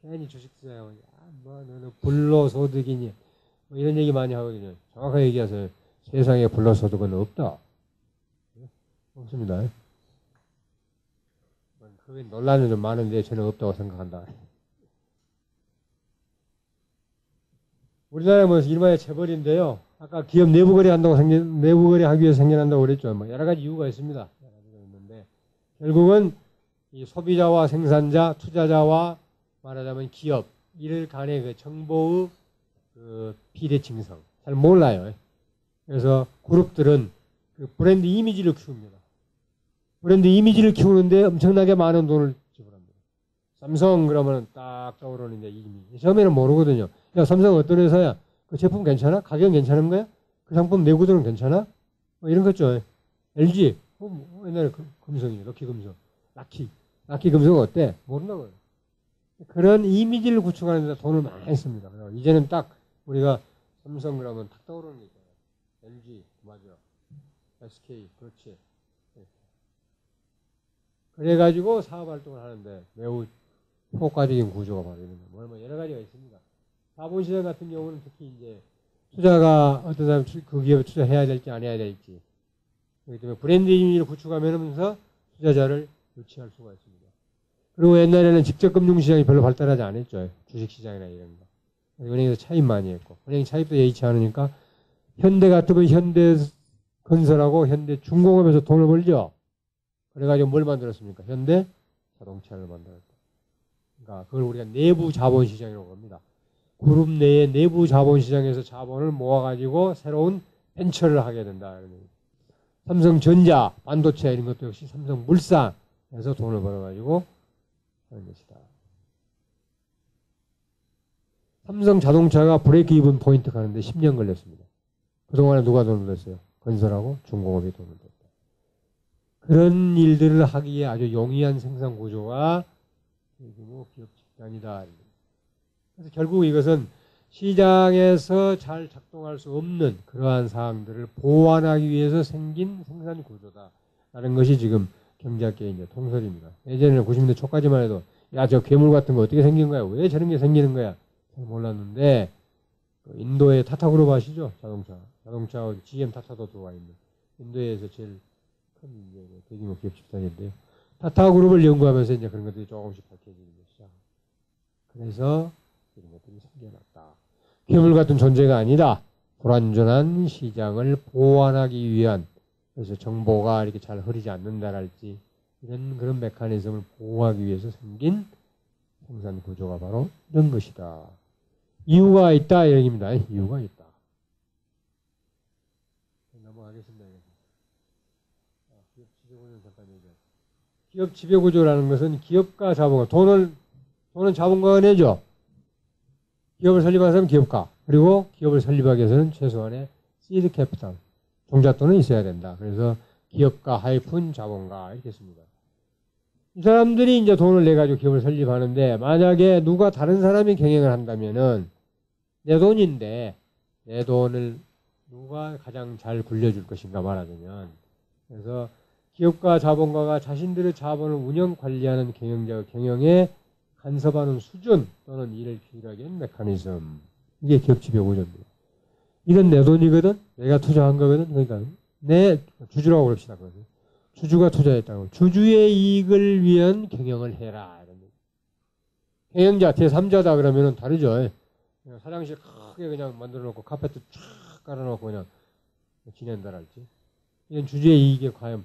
괜히 주식 투자하고 뭐 너는 불로소득이니 뭐 이런 얘기 많이 하거든요. 정확하게 얘기하세요. 세상에 불로소득은 없다. 없습니다. 그게 논란은 좀 많은데 저는 없다고 생각한다. 우리나라에 뭐 일반의 재벌인데요. 아까 기업 내부 거래 한다고 내부 거래 하기 위해서 생겨난다고 그랬죠. 뭐 여러 가지 이유가 있습니다. 여러 가지가 있는데 결국은 이 소비자와 생산자, 투자자와 말하자면 기업 이를 간의 그 정보의 그 비대칭성 잘 몰라요. 그래서 그룹들은 그 브랜드 이미지를 키웁니다. 브랜드 이미지를 키우는데 엄청나게 많은 돈을 지불합니다. 삼성 그러면 딱 떠오르는 이제 이미지. 처음에는 모르거든요. 야, 삼성 어떤 회사야? 그 제품 괜찮아? 가격 괜찮은 거야? 그 상품 내구도는 괜찮아? 뭐 이런 거죠. LG 옛날에 금성이에요. 럭키 금성. 라키 금성 어때? 모른다고요. 그런 이미지를 구축하는 데 돈을 많이 씁니다. 이제는 딱 우리가 삼성 그러면 딱 떠오르는 게 있잖아요. LG 맞아. SK 그렇지. 그래가지고 사업 활동을 하는데 매우 효과적인 구조가 바로 이런 거예요. 뭐 여러 가지가 있습니다. 자본시장 같은 경우는 특히 이제 투자가 어떤 사람 그 기업에 투자해야 될지 안 해야 될지 그렇기 때문에 브랜드 이미지를 구축하면서 투자자를 유치할 수가 있습니다. 그리고 옛날에는 직접 금융시장이 별로 발달하지 않았죠. 주식시장이나 이런 거. 은행에서 차입 많이 했고 은행 차입도 예의치 않으니까 현대 같으면 현대건설하고 현대중공업에서 돈을 벌죠. 그래가지고 뭘 만들었습니까? 현대 자동차를 만들었다. 그러니까 그걸 우리가 내부 자본시장이라고 합니다. 그룹 내의 내부 자본시장에서 자본을 모아가지고 새로운 벤처를 하게 된다. 삼성전자, 반도체 이런 것도 역시 삼성물산에서 돈을 벌어가지고 하는 것이다. 삼성자동차가 브레이크 이븐 포인트 가는데 10년 걸렸습니다. 그동안에 누가 돈을 벌었어요? 건설하고 중공업이 돈을 벌었다. 그런 일들을 하기에 아주 용이한 생산 구조가 기업 집단이다. 그래서 결국 이것은 시장에서 잘 작동할 수 없는 그러한 사항들을 보완하기 위해서 생긴 생산 구조다라는 것이 지금 경제학계의 이제 통설입니다. 예전에는 90년대 초까지만 해도 야, 저 괴물 같은 거 어떻게 생긴 거야? 왜 저런 게 생기는 거야? 잘 몰랐는데 인도의 타타그룹 아시죠? 자동차 GM 타타도 들어와 있는 인도에서 제일 큰 대규모 기업 집단인데요. 타타그룹을 연구하면서 이제 그런 것들이 조금씩 밝혀지는 것이죠. 그래서 이런 것들이 생겨났다. 괴물 같은 존재가 아니다. 불완전한 시장을 보완하기 위한 그래서 정보가 이렇게 잘 흐르지 않는다랄지 이런 그런 메커니즘을 보호하기 위해서 생긴 생산 구조가 바로 이런 것이다. 이유가 있다 이 얘기입니다. 이유가 있다. 넘어가겠습니다. 기업 지배구조는 잠깐 얘기해. 기업 지배구조라는 것은 기업가 자본가, 돈은 자본가가 내죠. 기업을 설립하는 사람은 기업가. 그리고 기업을 설립하기 위해서는 최소한의 시드 캐피탈, 종잣돈은 있어야 된다. 그래서 기업가 하이픈 자본가 이렇게 씁니다. 이 사람들이 이제 돈을 내가지고 기업을 설립하는데 만약에 누가 다른 사람이 경영을 한다면은 내 돈인데 내 돈을 누가 가장 잘 굴려줄 것인가 말하자면 그래서 기업가 자본가가 자신들의 자본을 운영 관리하는 경영자의 경영에 간섭하는 수준 또는 이를 규율하기 위한 메커니즘 이게 기업 지배구조입니다. 이건 내 돈이거든 내가 투자한 거거든 그러니까 내 주주라고 그럽시다. 주주가 투자했다고 주주의 이익을 위한 경영을 해라. 경영자 제3자다 그러면은 다르죠. 사장실 크게 그냥 만들어 놓고 카페트 쫙 깔아 놓고 그냥 지낸다랄지. 이건 주주의 이익에 과연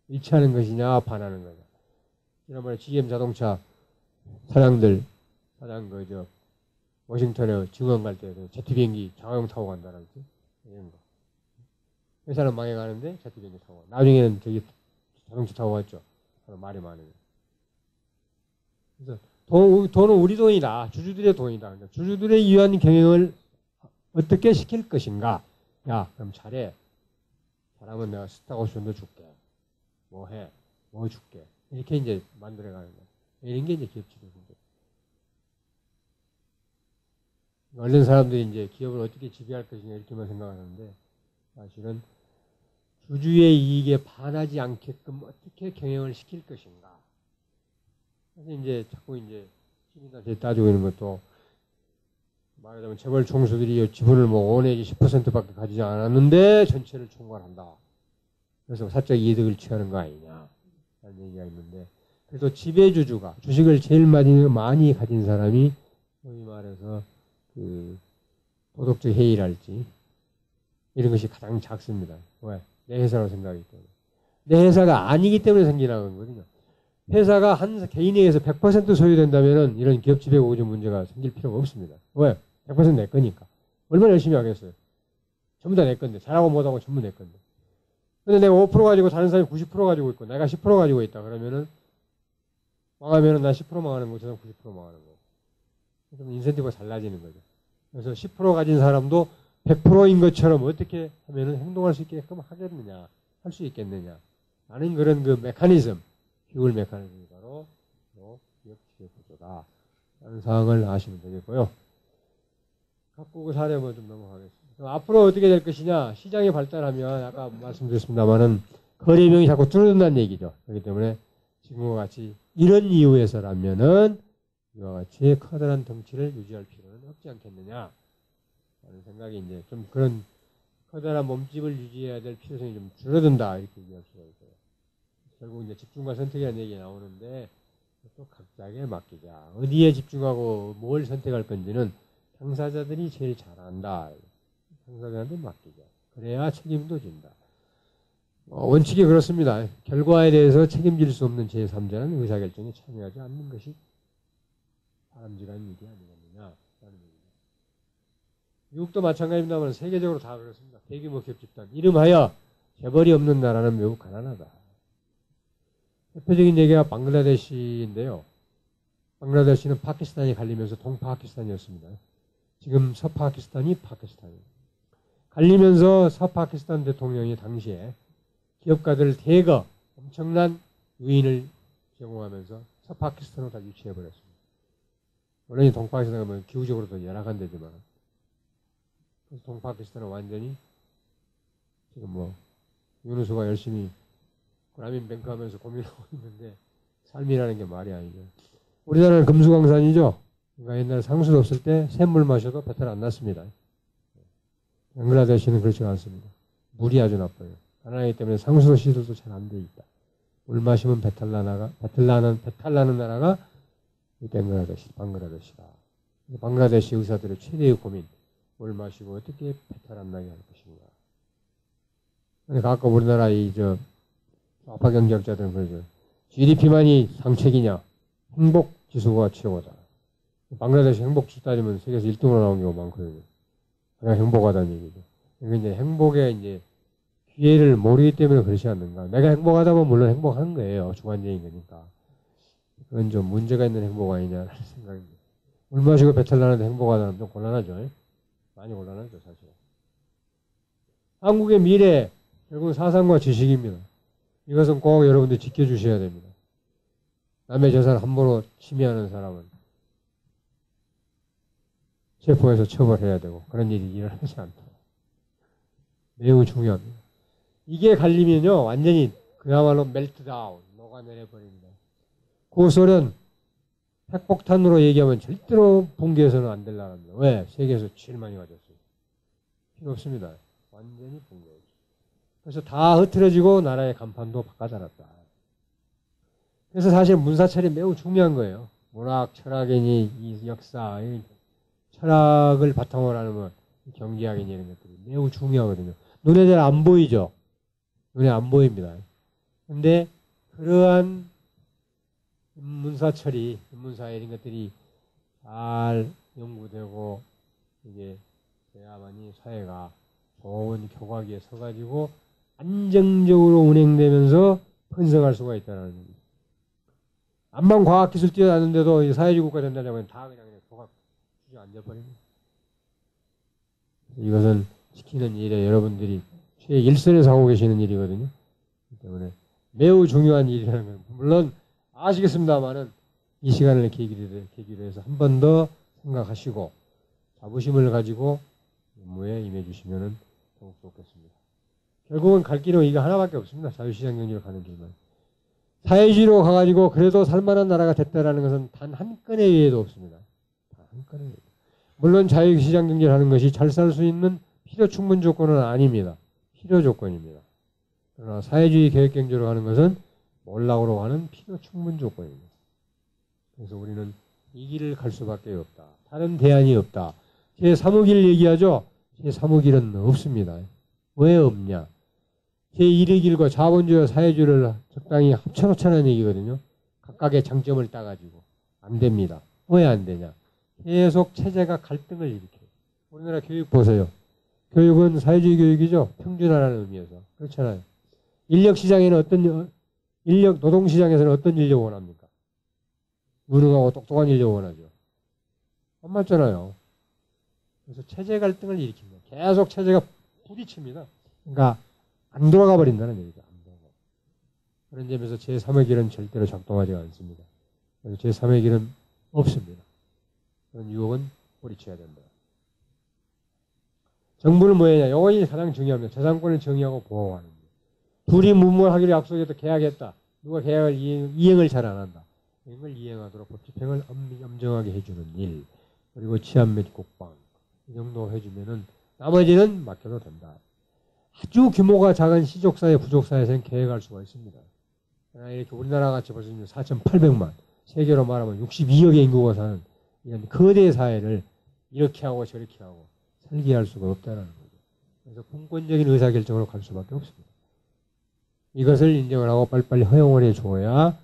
일치하는 것이냐 반하는 거냐. 지난번에 GM 자동차 사장 워싱턴에 증원 갈 때 제트 비행기 자가용 타고 간다랄지. 이런 거. 회사는 망해가는데 제트 비행기 타고 가. 나중에는 저기 자동차 타고 갔죠. 말이 많으면. 그래서 돈은 우리 돈이다. 주주들의 돈이다. 그러니까 주주들의 위한 경영을 어떻게 시킬 것인가. 야, 그럼 잘해. 잘하면 내가 스탁옵션도 줄게. 뭐 해. 뭐 줄게. 이렇게 이제 만들어가는 거야. 이런 게 이제 기업 지배구조. 얼른 사람들이 이제 기업을 어떻게 지배할 것이냐 이렇게만 생각하는데 사실은 주주의 이익에 반하지 않게끔 어떻게 경영을 시킬 것인가. 그래서 이제 자꾸 이제 시민단체 따지고 있는 것도 말하자면 재벌 총수들이 지분을 뭐 5 내지 10%밖에 가지지 않았는데 전체를 총괄한다. 그래서 사적 이득을 취하는 거 아니냐. 라는 얘기가 있는데 그래도 지배주주가 주식을 제일 많이 가진 사람이 소위 말해서 그 도덕적 해이랄지 이런 것이 가장 작습니다. 왜? 내 회사라고 생각하기 때문에. 내 회사가 아니기 때문에 생기는 거거든요. 회사가 한 개인에 의해서 100% 소유된다면 이런 기업 지배구조 문제가 생길 필요가 없습니다. 왜? 100% 내 거니까. 얼마나 열심히 하겠어요. 전부 다 내 건데. 잘하고 못하고 전부 내 건데. 근데 내가 5% 가지고 다른 사람이 90% 가지고 있고 내가 10% 가지고 있다 그러면은 망하면은 나 10% 망하는 거고 저 사람 90% 망하는 거고. 좀 인센티브가 달라지는 거죠. 그래서 10% 가진 사람도 100%인 것처럼 어떻게 하면은 행동할 수 있게끔 하겠느냐, 할 수 있겠느냐. 라는 그런 그 메커니즘, 기울 메커니즘이 바로 기업 지배 구조다. 라는 사항을 아시면 되겠고요. 각국의 사례 한번 좀 넘어가겠습니다. 앞으로 어떻게 될 것이냐, 시장이 발달하면 아까 말씀드렸습니다만은 거래량이 자꾸 줄어든다는 얘기죠. 그렇기 때문에 지금과 같이 이런 이유에서라면은 이와 같이 커다란 덩치를 유지할 필요는 없지 않겠느냐 라는 생각이 이제 좀 그런 커다란 몸집을 유지해야 될 필요성이 좀 줄어든다 이렇게 얘기할 수가 있어요. 결국 이제 집중과 선택이라는 얘기 나오는데 또 각자에게 맡기자. 어디에 집중하고 뭘 선택할 건지는 당사자들이 제일 잘 안다. 당사자한테 맡기자. 그래야 책임도 진다. 원칙이 그렇습니다. 결과에 대해서 책임질 수 없는 제3자는 의사결정에 참여하지 않는 것이 바람직한 일이 아니겠느냐라는 얘기입니다. 미국도 마찬가지입니다만 세계적으로 다 그렇습니다. 대규모 기업 집단. 이름하여 재벌이 없는 나라는 매우 가난하다. 대표적인 얘기가 방글라데시인데요. 방글라데시는 파키스탄이 갈리면서 동파키스탄이었습니다. 지금 서파키스탄이 파키스탄입니다. 갈리면서 서파키스탄 대통령이 당시에 기업가들 대거 엄청난 유인을 제공하면서 서파키스탄으로 다 유치해버렸습니다. 물론 동파키스탄은 뭐 기후적으로 더 열악한 데지만 그래서 동파키스탄은 완전히 지금 뭐 윤우수가 열심히 그라민뱅크 하면서 고민하고 있는데 삶이라는 게 말이 아니죠. 우리나라는 금수강산이죠. 그러니까 옛날에 상수도 없을 때 샘물 마셔도 배탈 안 났습니다. 방글라데시는 그렇지 않습니다. 물이 아주 나빠요. 가난하기 때문에 상수도 시설도 잘 안 돼 있다. 물 마시면 배탈 나는 나라가 방글라데시다. 방글라데시 의사들의 최대의 고민, 물 마시고 어떻게 배탈 안 나게 할 것인가. 그러니까 아까 우리나라 좌파 경제학자들은 그러죠. GDP만이 상책이냐, 행복 지수가 최고다. 방글라데시 행복지 따지면 세계에서 1등으로 나온 경우가 많거든요. 가장 행복하다는 얘기죠. 그러니까 이제 행복에 이제 기회를 모르기 때문에 그렇지 않는가. 내가 행복하다면 물론 행복한 거예요. 주관적인 거니까. 그건 좀 문제가 있는 행복 아니냐라는 생각입니다. 물 마시고 배탈 나는데 행복하다면 좀 곤란하죠. 많이 곤란하죠, 사실. 한국의 미래, 결국은 사상과 지식입니다. 이것은 꼭 여러분들 지켜주셔야 됩니다. 남의 재산 함부로 침해하는 사람은 체포해서 처벌해야 되고 그런 일이 일어나지 않도록. 매우 중요합니다. 이게 갈리면요, 완전히 그야말로 멜트다운, 녹아내려 버립니다. 구소련 핵폭탄으로 얘기하면 절대로 붕괴해서는 안 될 나라입니다. 왜? 세계에서 제일 많이 가졌어요. 필요 없습니다. 완전히 붕괴했어요. 그래서 다 흐트러지고 나라의 간판도 바꿔달았다. 그래서 사실 문사철이 매우 중요한 거예요. 문학, 철학이니, 이 역사, 이 철학을 바탕으로 하는 뭐 경제학이니 이런 것들이 매우 중요하거든요. 눈에 잘 안 보이죠? 눈에 안 보입니다. 근데 그러한 문사철이, 문사 이런 것들이 잘 연구되고 이게 돼야만이 사회가 좋은 교과기에 서가지고 안정적으로 운행되면서 번성할 수가 있다는 겁니다. 암만 과학기술 뛰어났는데도 사회주의 국가 된다면 다 그냥 교과 주저 앉아버립니다. 이것은 시키는 일에 여러분들이 최일선에서 하고 계시는 일이거든요. 그렇기 때문에 매우 중요한 일이라는 건 물론 아시겠습니다만은 이 시간을 계기로 해서 한 번 더 생각하시고 자부심을 가지고 업무에 임해주시면 더욱 좋겠습니다. 결국은 갈 길은 이거 하나밖에 없습니다. 자유시장 경제로 가는 길만. 사회주의로 가가지고 그래도 살만한 나라가 됐다라는 것은 단 한 건의 예외도 없습니다. 단 한 건의 예외. 물론 자유시장 경제를 하는 것이 잘 살 수 있는 필요 충분 조건은 아닙니다. 필요 조건입니다. 그러나 사회주의 계획경제로 하는 것은 몰락으로 가는 필요 충분 조건입니다. 그래서 우리는 이 길을 갈 수밖에 없다. 다른 대안이 없다. 제3의 얘기하죠. 제3의 없습니다. 왜 없냐? 제1의 길과 자본주의와 사회주의를 적당히 합쳐놓자는 얘기거든요. 각각의 장점을 따가지고. 안 됩니다. 왜 안 되냐? 계속 체제가 갈등을 일으켜요. 우리나라 교육 보세요. 교육은 사회주의 교육이죠. 평준화라는 의미에서. 그렇잖아요. 인력시장에는 노동시장에서는 어떤 인력 원합니까? 무능하고 똑똑한 인력 원하죠. 안 맞잖아요. 그래서 체제 갈등을 일으킵니다. 계속 체제가 부딪힙니다. 그러니까 안 돌아가 버린다는 얘기죠. 안 돌아가. 그런 점에서 제3의 길은 절대로 작동하지 않습니다. 그래서 제3의 길은 없습니다. 그런 유혹은 뿌리쳐야 된다. 정부는 뭐냐? 이것이 가장 중요합니다. 저당권을 정의하고 보호하는 것. 둘이 무모하기로 약속해도 계약했다. 누가 계약을 이행을 잘 안 한다. 이런 걸 이행하도록 법 집행을 엄정하게 해주는 일. 그리고 치안 및 국방. 이 정도 해주면은 나머지는 맡겨도 된다. 아주 규모가 작은 시족사회, 부족사회에서는 계획할 수가 있습니다. 이렇게 우리나라 같이 벌써 4,800만, 세계로 말하면 62억의 인구가 사는 이런 거대 사회를 이렇게 하고 저렇게 하고 설계할 수가 없다는 거죠. 그래서 분권적인 의사결정으로 갈 수밖에 없습니다. 이것을 인정을 하고 빨리빨리 허용을 해줘야